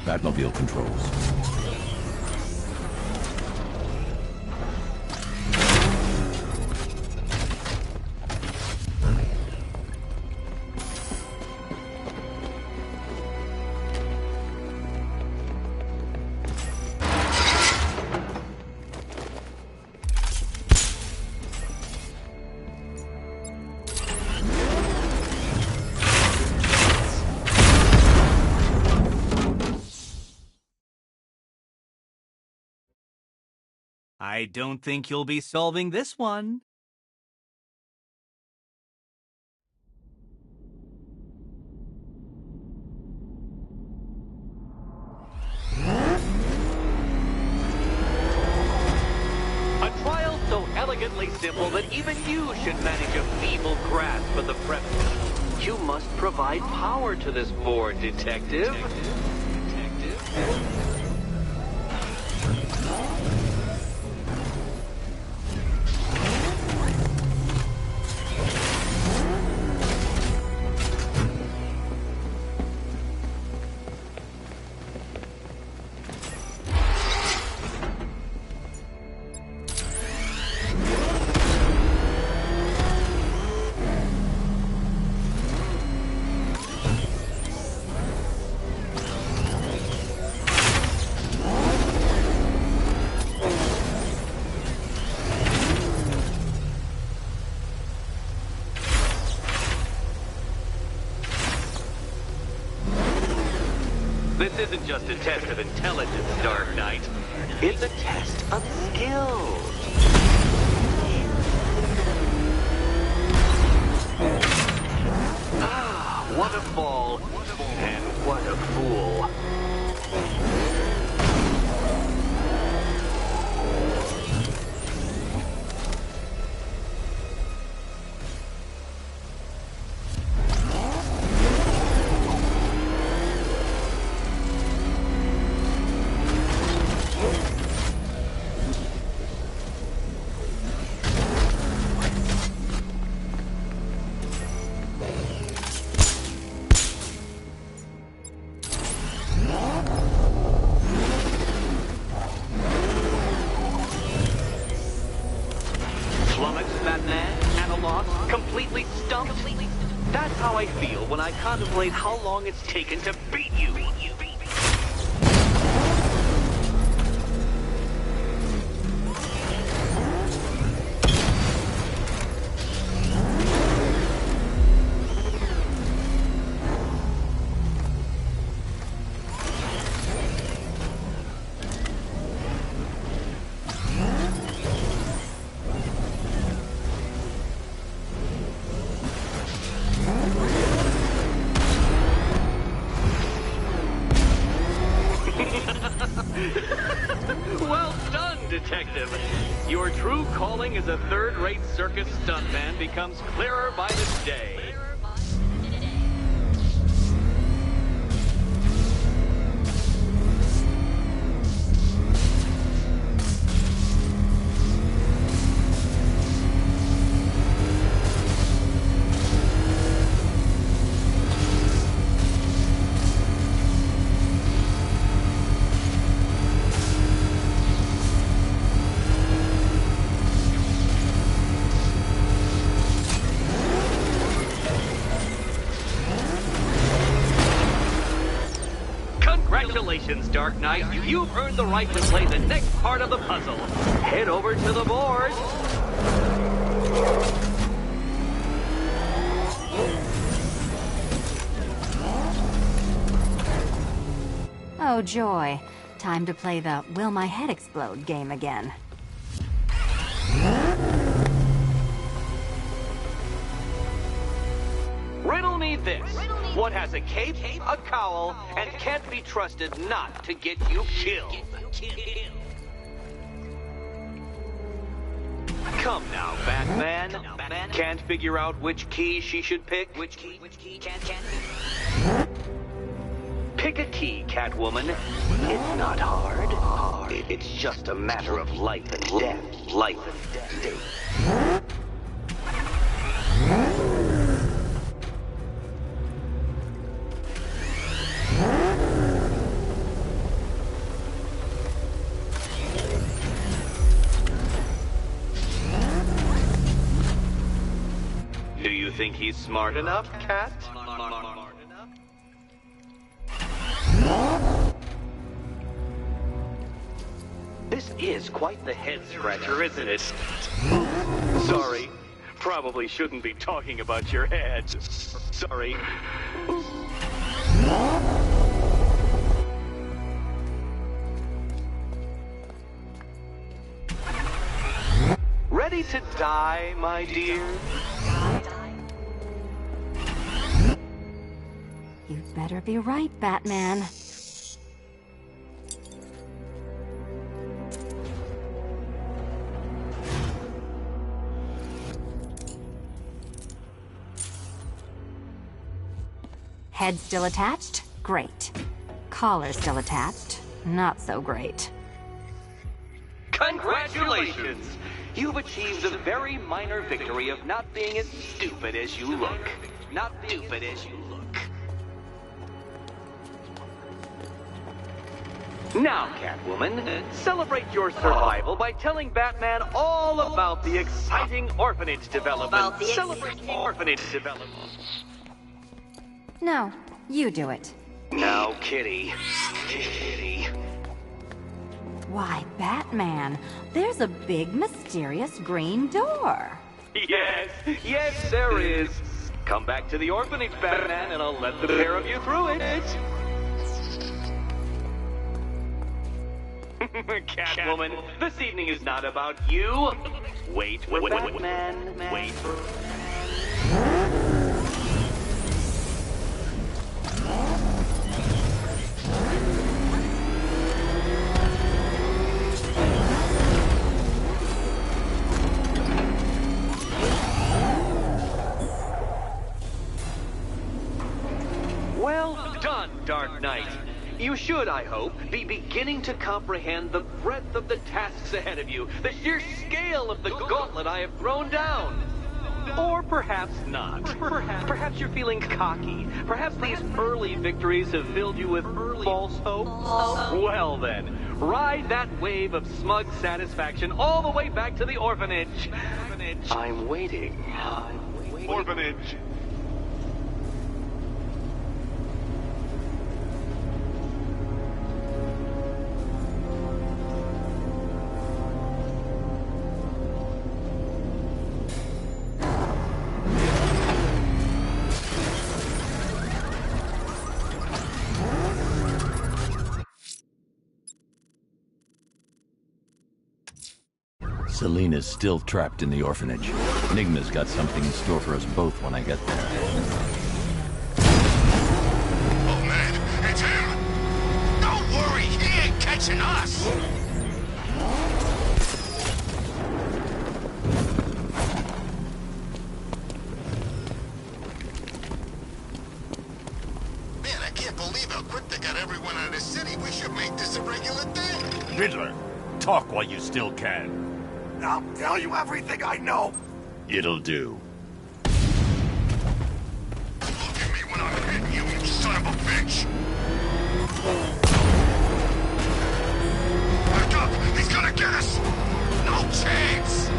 S8: Batmobile controls.
S15: I don't think you'll be solving this one.
S12: A trial so elegantly simple that even you should manage a feeble grasp of the premise. You must provide power to this board, Detective. This isn't just a test of intelligence, Dark Knight. It's a test of skill. Ah, what a fall. And what a fool. Completely stumped. That's how I feel when I contemplate how long it's taken to beat you. Well done, Detective. Your true calling as a third-rate circus stuntman becomes clearer by the day. Congratulations, Dark Knight. You've earned the right to play the next part of the puzzle. Head over to the board.
S14: Oh, joy. Time to play the Will My Head Explode game again.
S12: Riddle me this. What has a cape, a cowl, and can't be trusted not to get you killed? Come now, Batman. Can't figure out which key she should pick? Which key? Pick a key, Catwoman. It's not hard. It's just a matter of life and death. Life and death. Do you think he's smart enough, Cat? This is quite the head-scratcher, isn't it? Sorry. Probably shouldn't be talking about your head. Sorry. ready to die, my dear?
S14: You'd better be right, Batman. Head still attached? Great. Collar still attached? Not so great.
S12: Congratulations! You've achieved a very minor victory of not being as stupid as you look. Not stupid as you look. Now, Catwoman, celebrate your survival by telling Batman all about the exciting orphanage development. Celebrate orphanage development.
S14: No, you do it.
S12: Now, Kitty. Kitty.
S14: Why, Batman, there's a big, mysterious green door.
S12: Yes, there is. Come back to the orphanage, Batman, and I'll let the pair of you through it. Catwoman, this evening is not about you. Wait, Batman. Wait. Well done, Dark Knight. You should, I hope, be beginning to comprehend the breadth of the tasks ahead of you, the sheer scale of the gauntlet I have thrown down. Or perhaps not. Perhaps you're feeling cocky. Perhaps these early victories have filled you with false hope. Well then, ride that wave of smug satisfaction all the way back to the orphanage. I'm waiting. Orphanage.
S8: Selina's still trapped in the orphanage. Enigma's got something in store for us both when I get there.
S2: Oh man, it's him! Don't worry, he ain't catching us! Man, I can't believe how quick they got everyone out of the city. We should make this a regular thing.
S11: Riddler, talk while you still can.
S7: I'll tell you everything I know.
S11: It'll do.
S2: Look at me when I'm hitting you, you son of a bitch! Back up! He's gonna get us! No chance!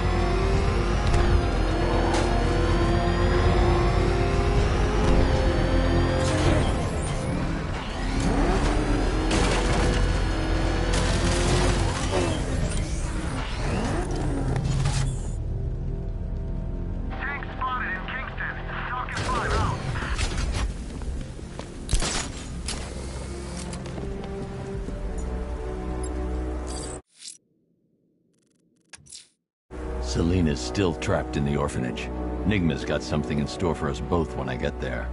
S8: Selina's still trapped in the orphanage. Enigma's got something in store for us both when I get there.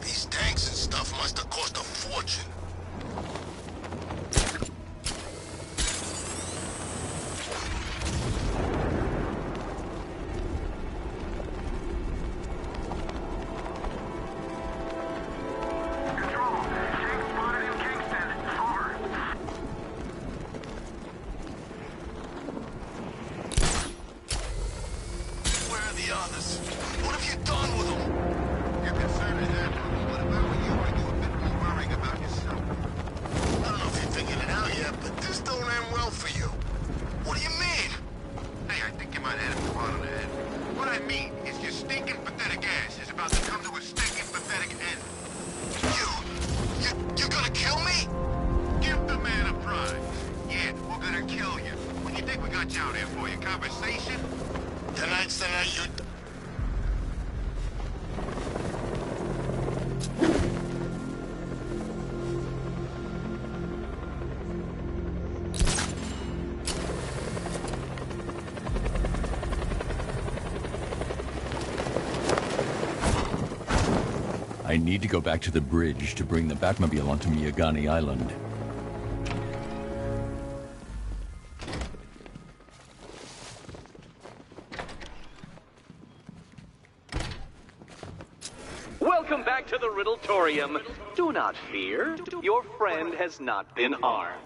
S2: These tanks and stuff must have cost a fortune. What have you done with them? You're concerned ahead. What about you? Are you a bit more worrying about yourself? I don't know if you figured it out yet, but this don't end well for you. What do you mean? Hey, I think you might hit him spot on the head. What I mean is your stinking pathetic ass is about to come to a stinking pathetic end. You're gonna kill me? Give the man a prize. down here for you. Conversation?
S1: Tonight's the night you...
S8: I need to go back to the bridge to bring the Batmobile onto Miyagani Island.
S12: Welcome back to the Riddletorium. Do not fear. Your friend has not been harmed.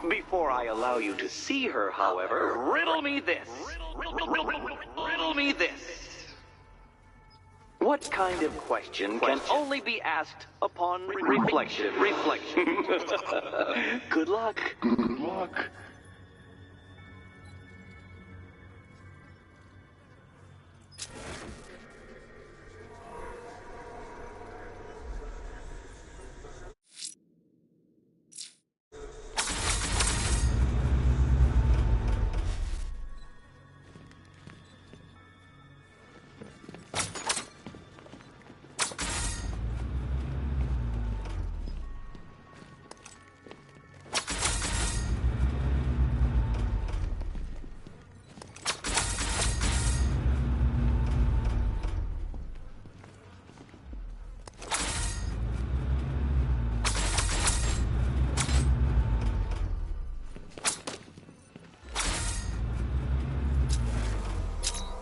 S12: Before I allow you to see her, however, riddle me this. Riddle me this. What kind of question can only be asked upon reflection? Good luck.
S1: Good luck.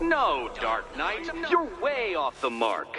S12: No, Dark Knight, you're way off the mark.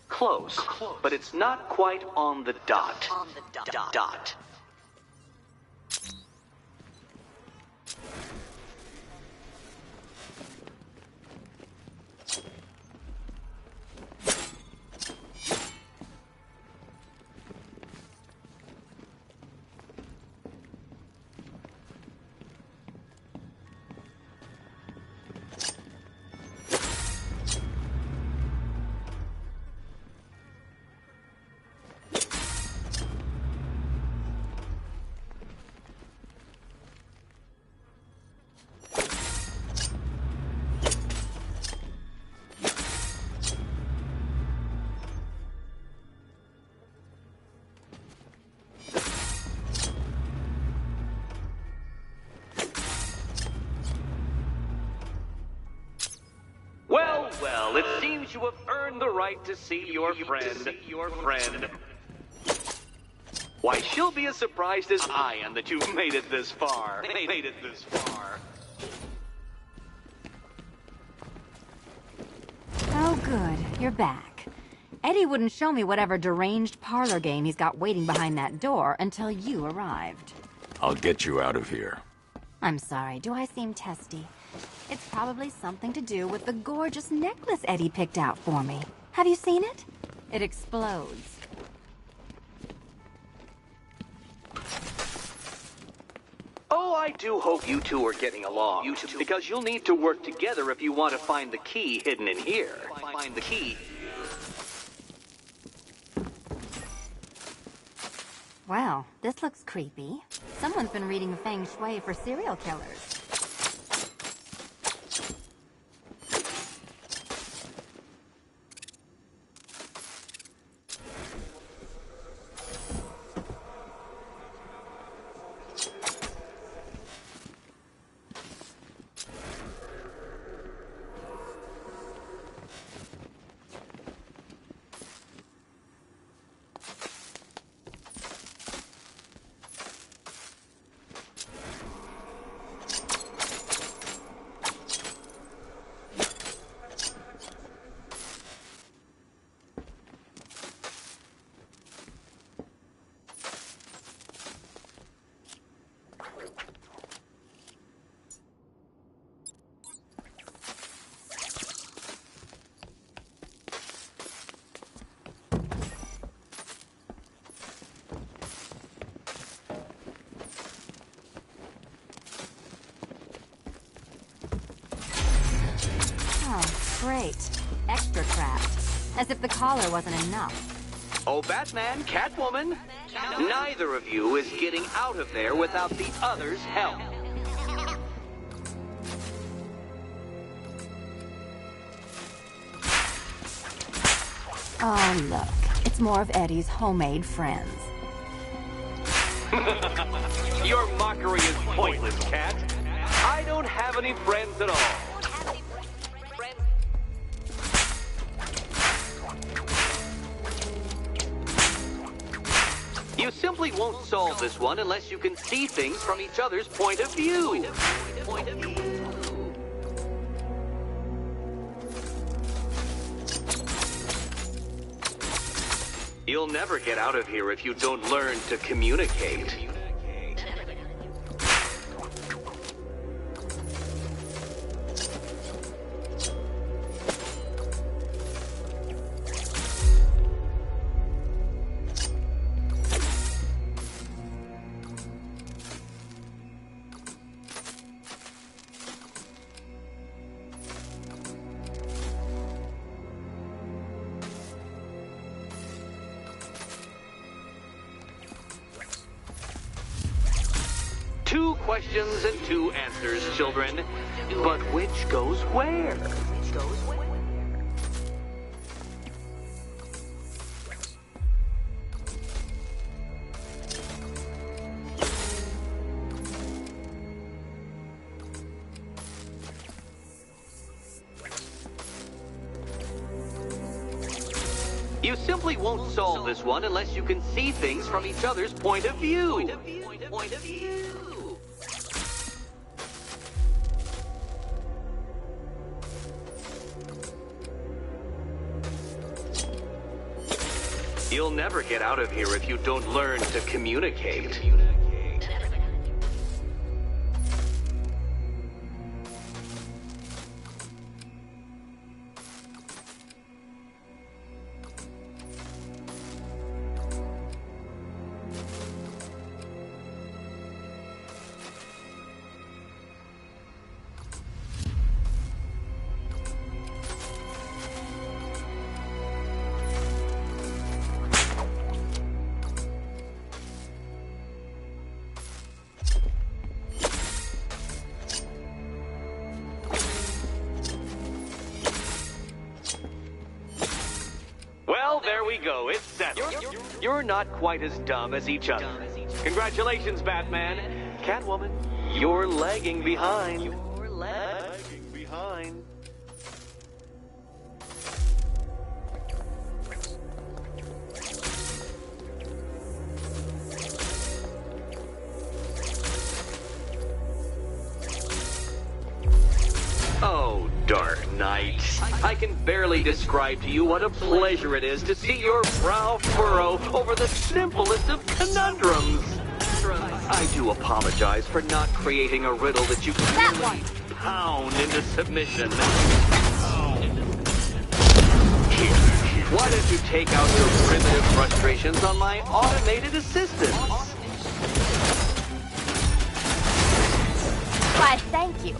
S12: Close, but it's not quite on the dot. Dot. you have earned the right to see your friend. Why, she'll be as surprised as I am that you've made it this far.
S14: Oh, good. You're back. Eddie wouldn't show me whatever deranged parlor game he's got waiting behind that door until you arrived.
S8: I'll get you out of here.
S14: I'm sorry, do I seem testy? It's probably something to do with the gorgeous necklace Eddie picked out for me. Have you seen it? It explodes.
S12: Oh, I do hope you two are getting along. Because you'll need to work together if you want to find the key hidden in here. Find the key.
S14: Well, this looks creepy. Someone's been reading Feng Shui for serial killers. Great. Extra trapped. As if the collar wasn't enough.
S12: Oh, Batman, Catwoman, neither of you is getting out of there without the other's help.
S14: Oh, look. It's more of Eddie's homemade friends.
S12: Your mockery is pointless, Cat. I don't have any friends at all. You simply won't solve this one unless you can see things from each other's point of view. You'll never get out of here if you don't learn to communicate. Two questions and two answers, children. But which goes where? You simply won't solve this one unless you can see things from each other's point of view. Point of view. You'll never get out of here if you don't learn to communicate. Well, there we go. It's settled. You're not quite as dumb as each other. Congratulations, Batman. Catwoman, you're lagging behind. I can barely describe to you what a pleasure it is to see your brow furrow over the simplest of conundrums. I do apologize for not creating a riddle that you can really pound into submission. Here, why don't you take out your primitive frustrations on my automated assistant?
S14: Why, thank you.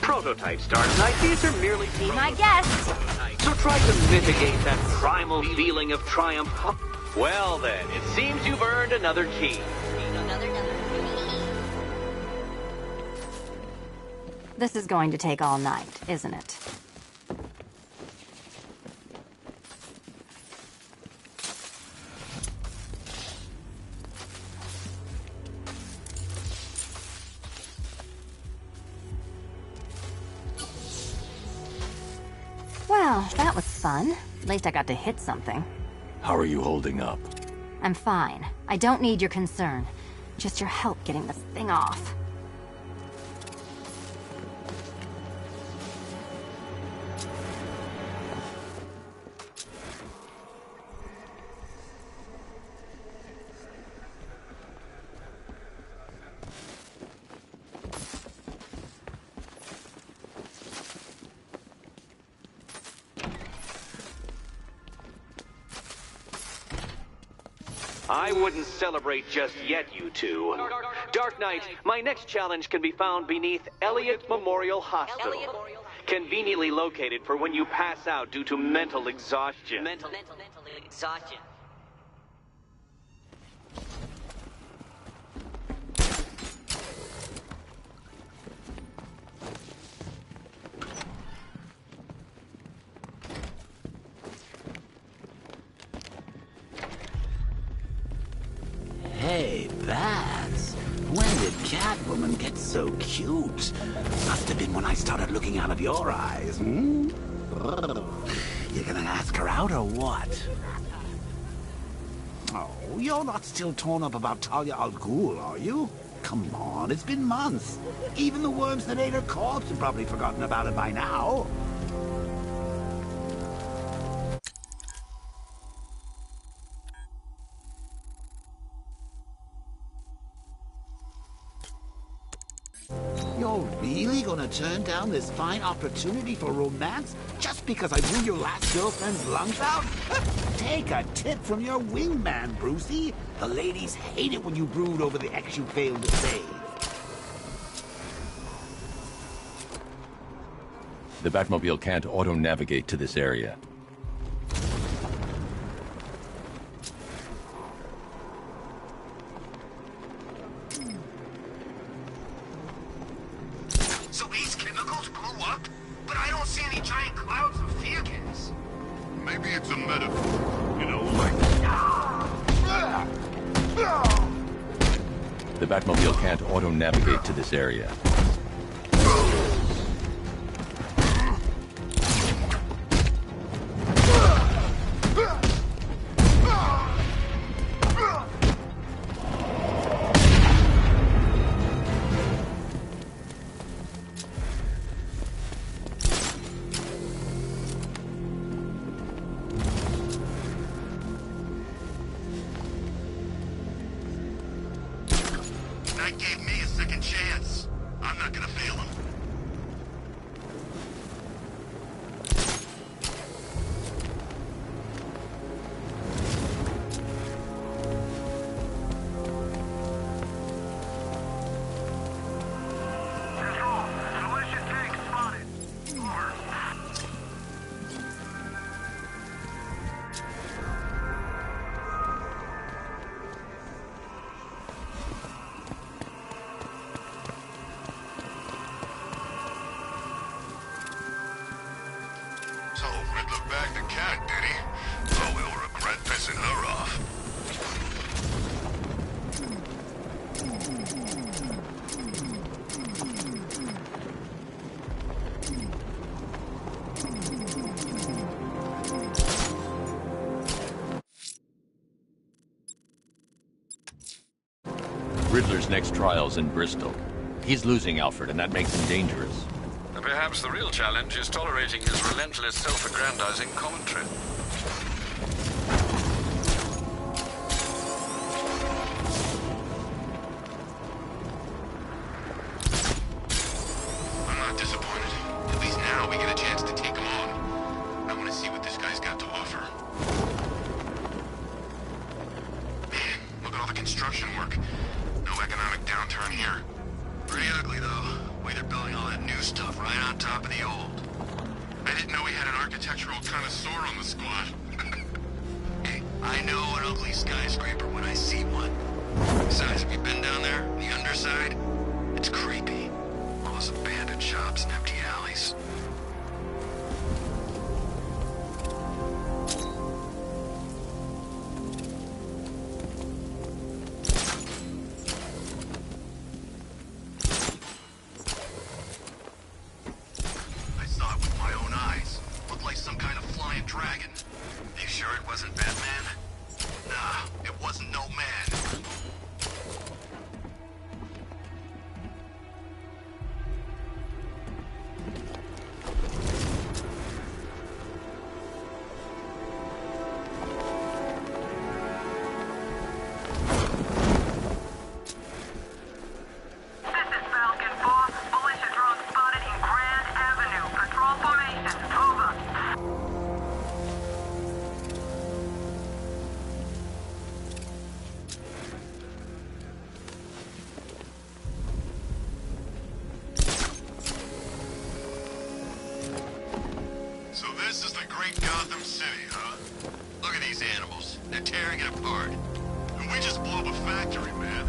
S12: Prototypes, Dark Knight. These are merely...
S14: Be my guest.
S12: So try to mitigate that primal feeling of triumph. Well then, it seems you've earned another key.
S14: This is going to take all night, isn't it? Well, that was fun. At least I got to hit something.
S11: How are you holding up?
S14: I'm fine. I don't need your concern. Just your help getting this thing off.
S12: I wouldn't celebrate just yet, you two. Dark Knight, my next challenge can be found beneath Elliott Memorial Hospital. Conveniently located for when you pass out due to mental exhaustion.
S16: Mental exhaustion.
S6: Hey, Bats. When did Catwoman get so cute? Must have been when I started looking out of your eyes, hmm? You gonna ask her out or what? Oh, you're not still torn up about Talia al Ghul, are you? Come on, it's been months. Even the worms that ate her corpse have probably forgotten about it by now. You're really gonna turn down this fine opportunity for romance just because I blew your last girlfriend's lungs out? Take a tip from your wingman, Brucey. The ladies hate it when you brood over the ex you failed to save.
S8: The Batmobile can't auto-navigate to this area.
S2: So these chemicals blew up? But I don't see any giant clouds of fear gas.
S1: Maybe it's a metaphor. You know, like...
S8: The Batmobile can't auto-navigate to this area.
S2: Knight gave me a second chance. I'm not gonna fail him.
S8: Riddler's next trial's in Bristol. He's losing Alfred, and that makes him dangerous.
S9: Perhaps the real challenge is tolerating his relentless self-aggrandizing commentary.
S2: I'm not disappointed. At least now we get a chance to take him on. I want to see what this guy's got to offer. Man, look at all the construction work. No economic downturn here. Pretty ugly, though. The way they're building all that new stuff right on top of the old. I didn't know we had an architectural connoisseur on the squad. Hey, I know an ugly skyscraper when I see one. Besides, have you been down there? The underside? It's creepy. All those abandoned shops and empty alleys. I saw it with my own eyes. Looked like some kind of flying dragon. You sure it wasn't Batman? Nah, it wasn't no man. So this is the great Gotham City, huh? Look at these animals. They're tearing it apart. And we just blew up a factory, man.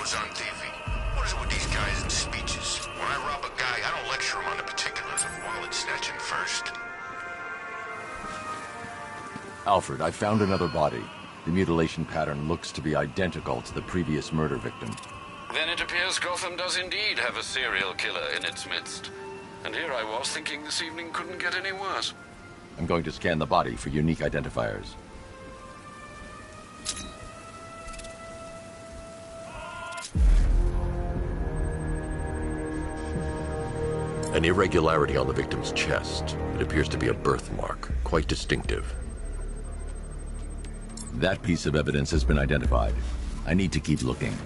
S2: On TV. What is it with these guys and speeches? When I rob a guy, I don't lecture him on the particulars of wallet snatching first.
S8: Alfred, I found another body. The mutilation pattern looks to be identical to the previous murder victim.
S9: Then it appears Gotham does indeed have a serial killer in its midst. And here I was thinking this evening couldn't get any worse.
S8: I'm going to scan the body for unique identifiers.
S11: An irregularity on the victim's chest. It appears to be a birthmark, quite distinctive.
S8: That piece of evidence has been identified. I need to keep looking.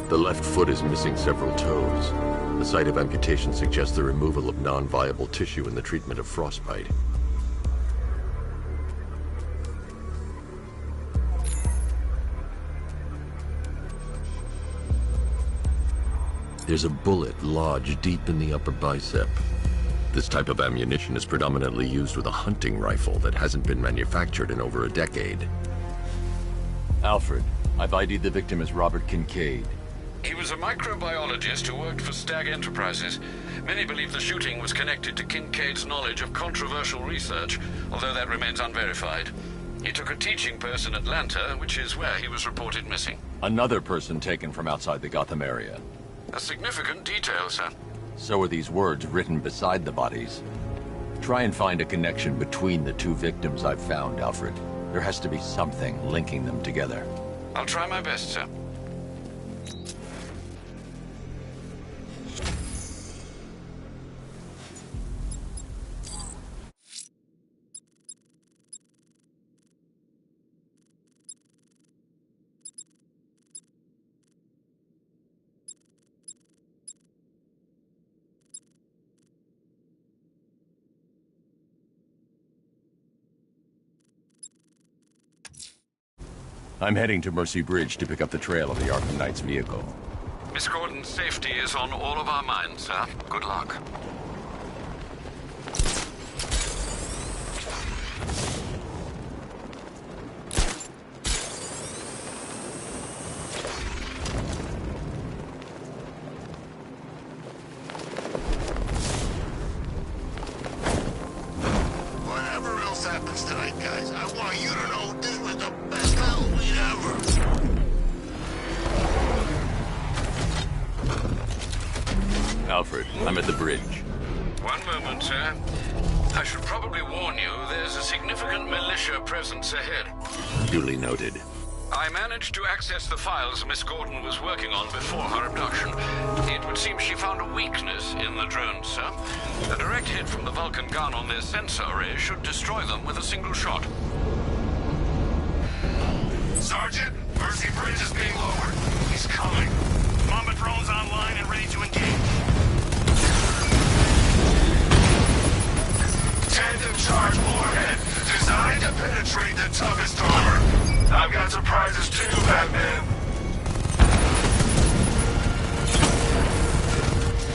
S11: The left foot is missing several toes. The site of amputation suggests the removal of non-viable tissue in the treatment of frostbite. There's a bullet lodged deep in the upper bicep. This type of ammunition is predominantly used with a hunting rifle that hasn't been manufactured in over a decade.
S8: Alfred, I've ID'd the victim as Robert Kincaid.
S9: He was a microbiologist who worked for Stag Enterprises. Many believe the shooting was connected to Kincaid's knowledge of controversial research, although that remains unverified. He took a teaching post in Atlanta, which is where he was reported missing.
S8: Another person taken from outside the Gotham area.
S9: A significant detail, sir.
S8: So are these words written beside the bodies. Try and find a connection between the two victims I've found, Alfred. There has to be something linking them together.
S9: I'll try my best, sir.
S8: I'm heading to Mercy Bridge to pick up the trail of the Arkham Knight's vehicle.
S9: Miss Gordon's safety is on all of our minds, sir. Good luck.
S1: Whatever else happens tonight, guys, I want you to know this was the best Halloween ever.
S8: Alfred, I'm at the bridge.
S9: One moment, sir. I should probably warn you, there's a significant militia presence ahead.
S11: Duly noted.
S9: I managed to access the files Miss Gordon was working on before her abduction. It would seem she found a weakness in the drones, sir. A direct hit from the Vulcan gun on their sensor array should destroy them with a single shot.
S1: Sergeant, Mercy Bridge is being lowered. He's coming.
S17: Mamba drones online and ready to engage.
S1: Tandem charge warhead, designed to penetrate the toughest armor. I've got surprises too, Batman.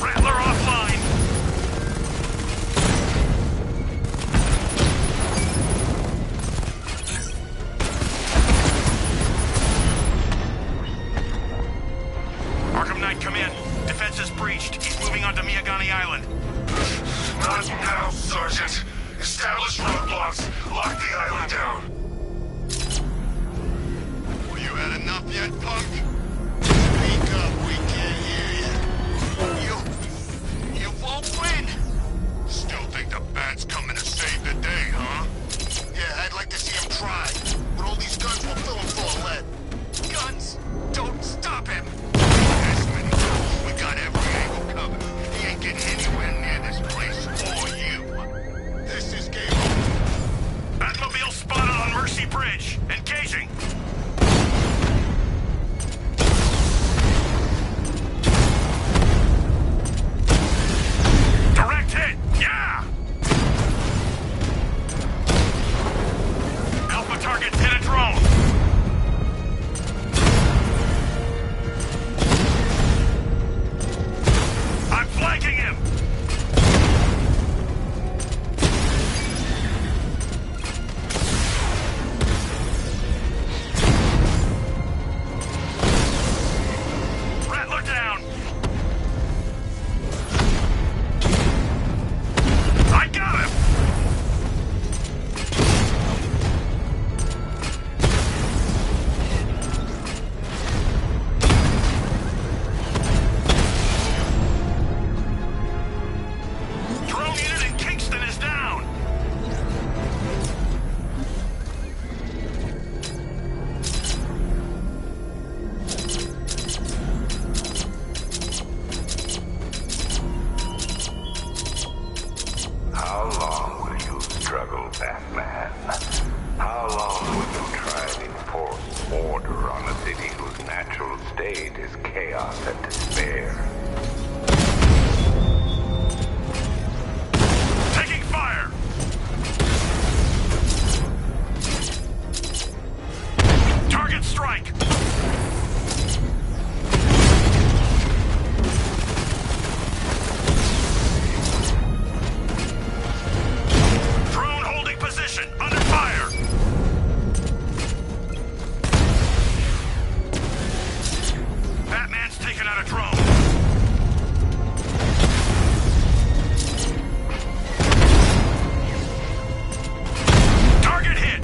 S17: Rattler offline. Arkham Knight, come in. Defense is breached. He's moving onto Miyagani Island.
S1: Not now, Sergeant. Establish roadblocks. Lock the island down. Well, you had enough yet, punk? Speak up, we can't hear you. You won't win. Still think the Bat's coming to save the day, huh? Yeah, I'd like to see him try. With all these guns, we'll fill him full of lead. Guns! Don't stop him! Desmond, we got every angle covered. He ain't getting anywhere near this place or you. This is game over.
S17: Batmobile spotted on Mercy Bridge. Engaging. Direct hit! Yeah! Alpha targets hit a drone. I'm flanking him! Rattler down! I got him! Drone unit in Kingston is down!
S10: How long will you struggle, Batman? How long will you try and enforce order on a city whose natural state state is chaos and despair.
S17: Taking fire! Target strike! Drone holding position, under fire! Batman's taken out a drone. Target hit!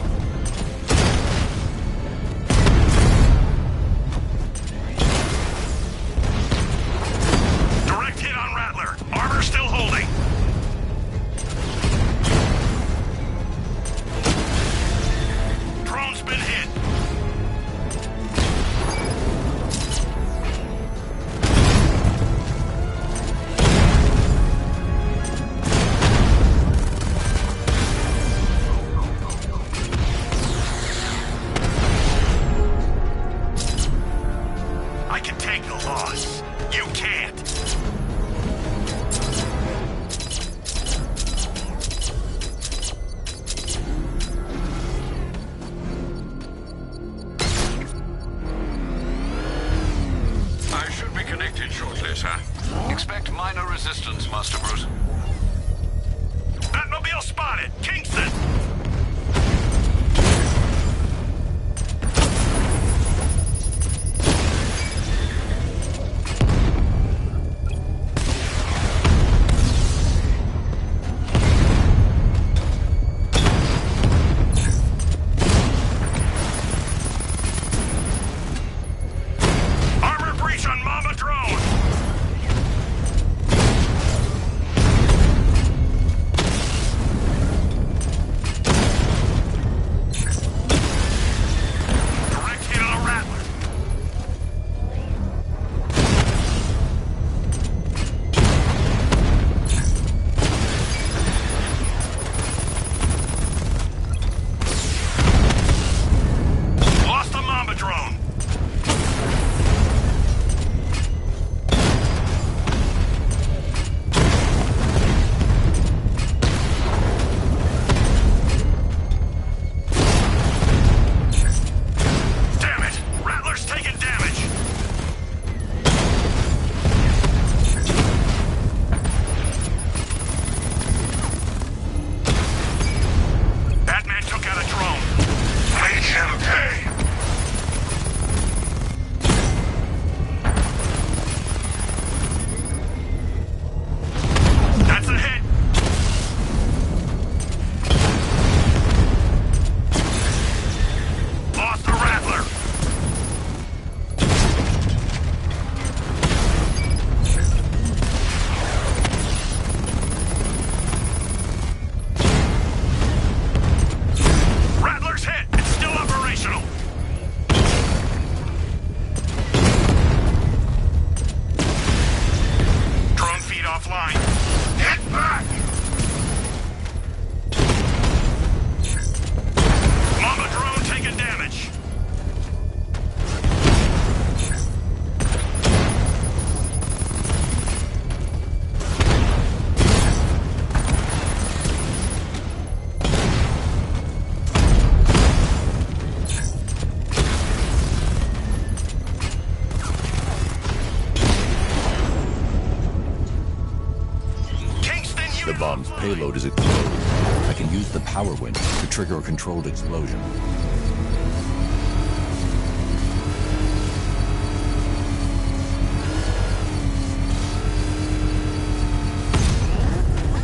S17: Direct hit on Rattler. Armor still holding. Drone's been hit. I can take the loss. You can't.
S9: I should be connected shortly, sir. Expect minor resistance, Master Bruce.
S17: Batmobile spotted. Kingston! Armor breach on Mama drone! Direct hit on a Rattler. Lost the Mamba drone. Damn it! Rattler's taking damage! Batman took out a drone. Make him pay! That's a hit! Lost the Rattler! Rattler's hit! It's still operational! Drone feed offline. Hit back! Mama drone taking damage. Kingston,
S8: The bomb's payload is exploded. I can use the power winch to trigger a controlled explosion.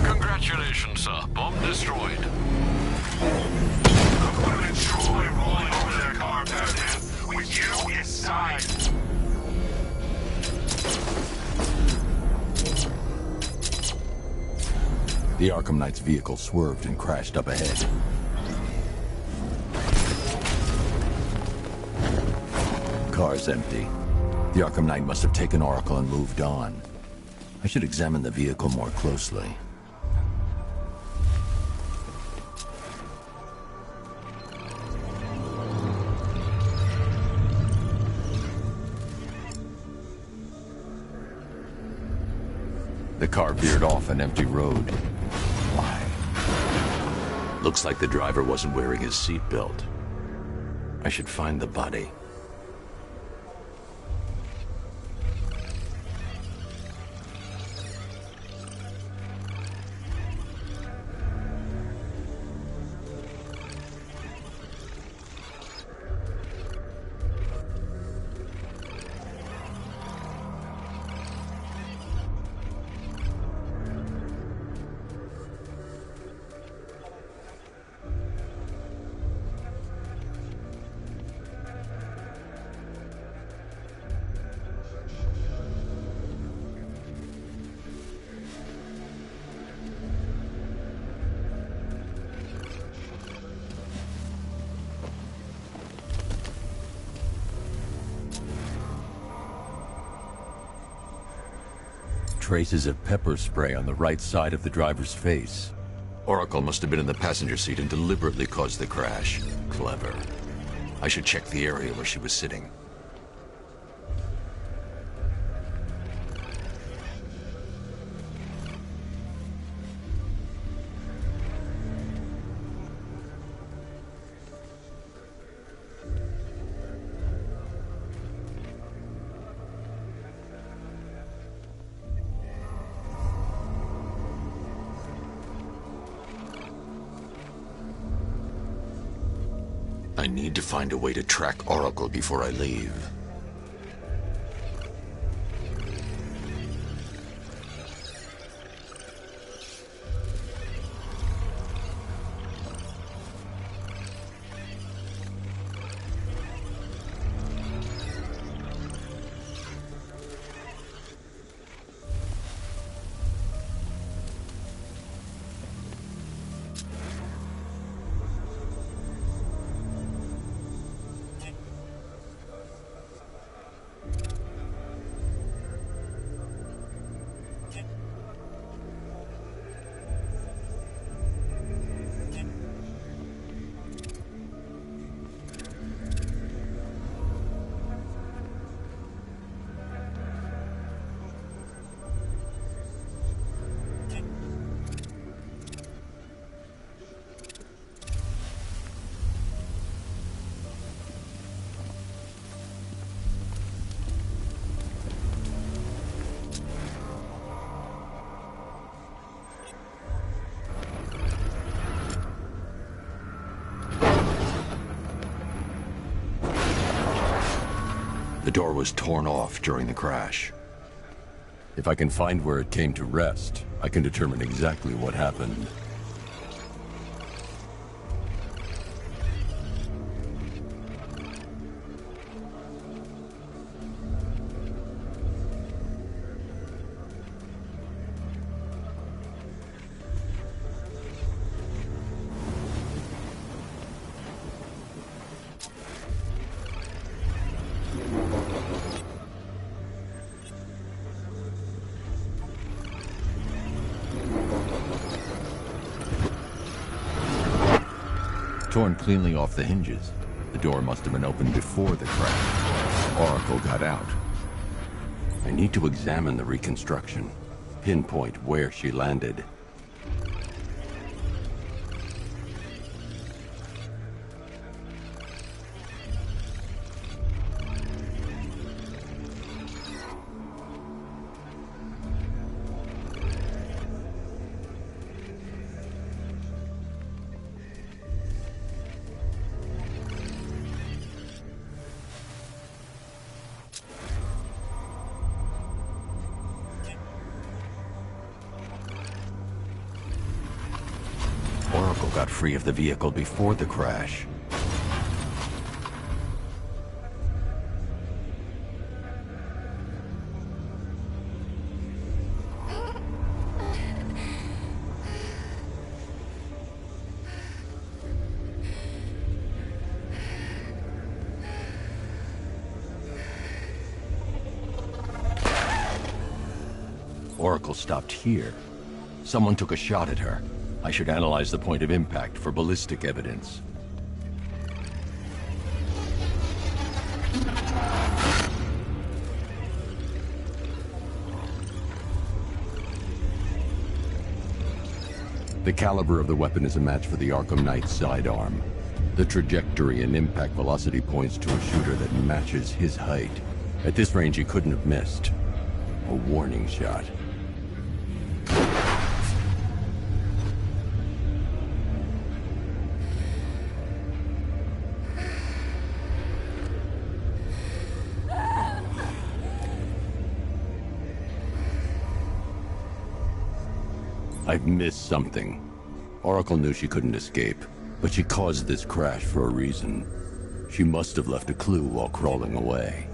S9: Congratulations, sir. Bomb destroyed.
S1: Look what an Troy rolling over their car, Batman, with you inside.
S8: The Arkham Knight's vehicle swerved and crashed up ahead. Car's empty. The Arkham Knight must have taken Oracle and moved on. I should examine the vehicle more closely. The car veered off an empty road. Why?
S11: Looks like the driver wasn't wearing his seatbelt. I should find the body.
S8: Traces of pepper spray on the right side of the driver's face.
S11: Oracle must have been in the passenger seat and deliberately caused the crash. Clever. I should check the area where she was sitting. I need to find a way to track Oracle before I leave. The door was torn off during the crash.
S8: If I can find where it came to rest, I can determine exactly what happened. Torn cleanly off the hinges. The door must have been opened before the crash. Oracle got out. I need to examine the reconstruction, pinpoint where she landed. Oracle got free of the vehicle before the crash. Oracle stopped here. Someone took a shot at her. I should analyze the point of impact for ballistic evidence. The caliber of the weapon is a match for the Arkham Knight's sidearm. The trajectory and impact velocity points to a shooter that matches his height. At this range, he couldn't have missed. A warning shot. I've missed something. Oracle knew she couldn't escape, but she caused this crash for a reason. She must have left a clue while crawling away.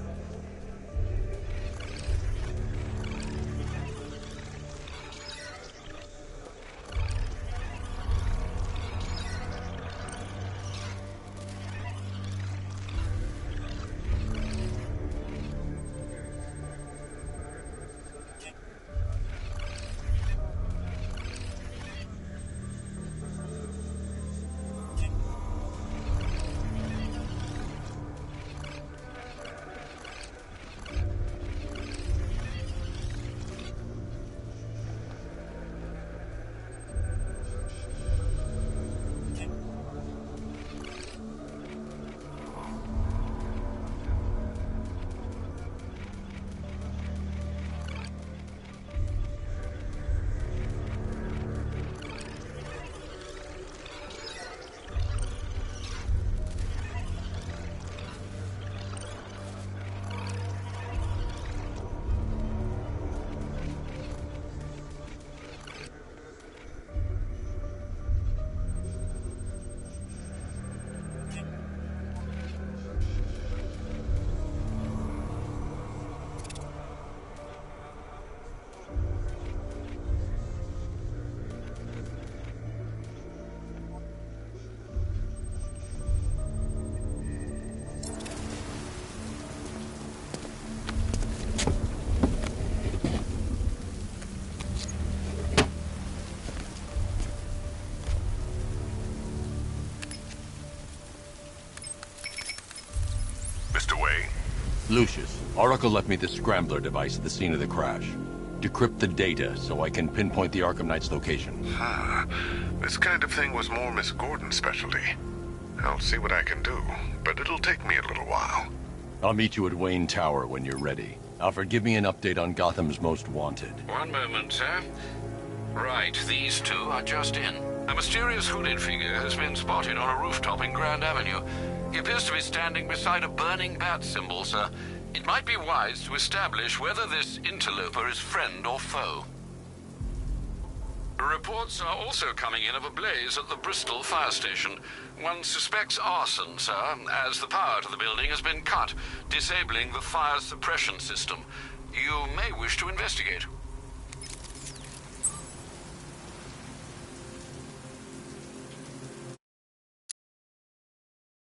S8: Lucius, Oracle left me the scrambler device at the scene of the crash. Decrypt the data so I can pinpoint the Arkham Knight's location.
S1: This kind of thing was more Miss Gordon's specialty. I'll see what I can do, but it'll take me a little while.
S8: I'll meet you at Wayne Tower when you're ready. Alfred, give me an update on Gotham's Most Wanted.
S9: One moment, sir. Right, these two are just in. A mysterious hooded figure has been spotted on a rooftop in Grand Avenue. He appears to be standing beside a burning bat symbol, sir. It might be wise to establish whether this interloper is friend or foe. Reports are also coming in of a blaze at the Bristol fire station. One suspects arson, sir, as the power to the building has been cut, disabling the fire suppression system. You may wish to investigate.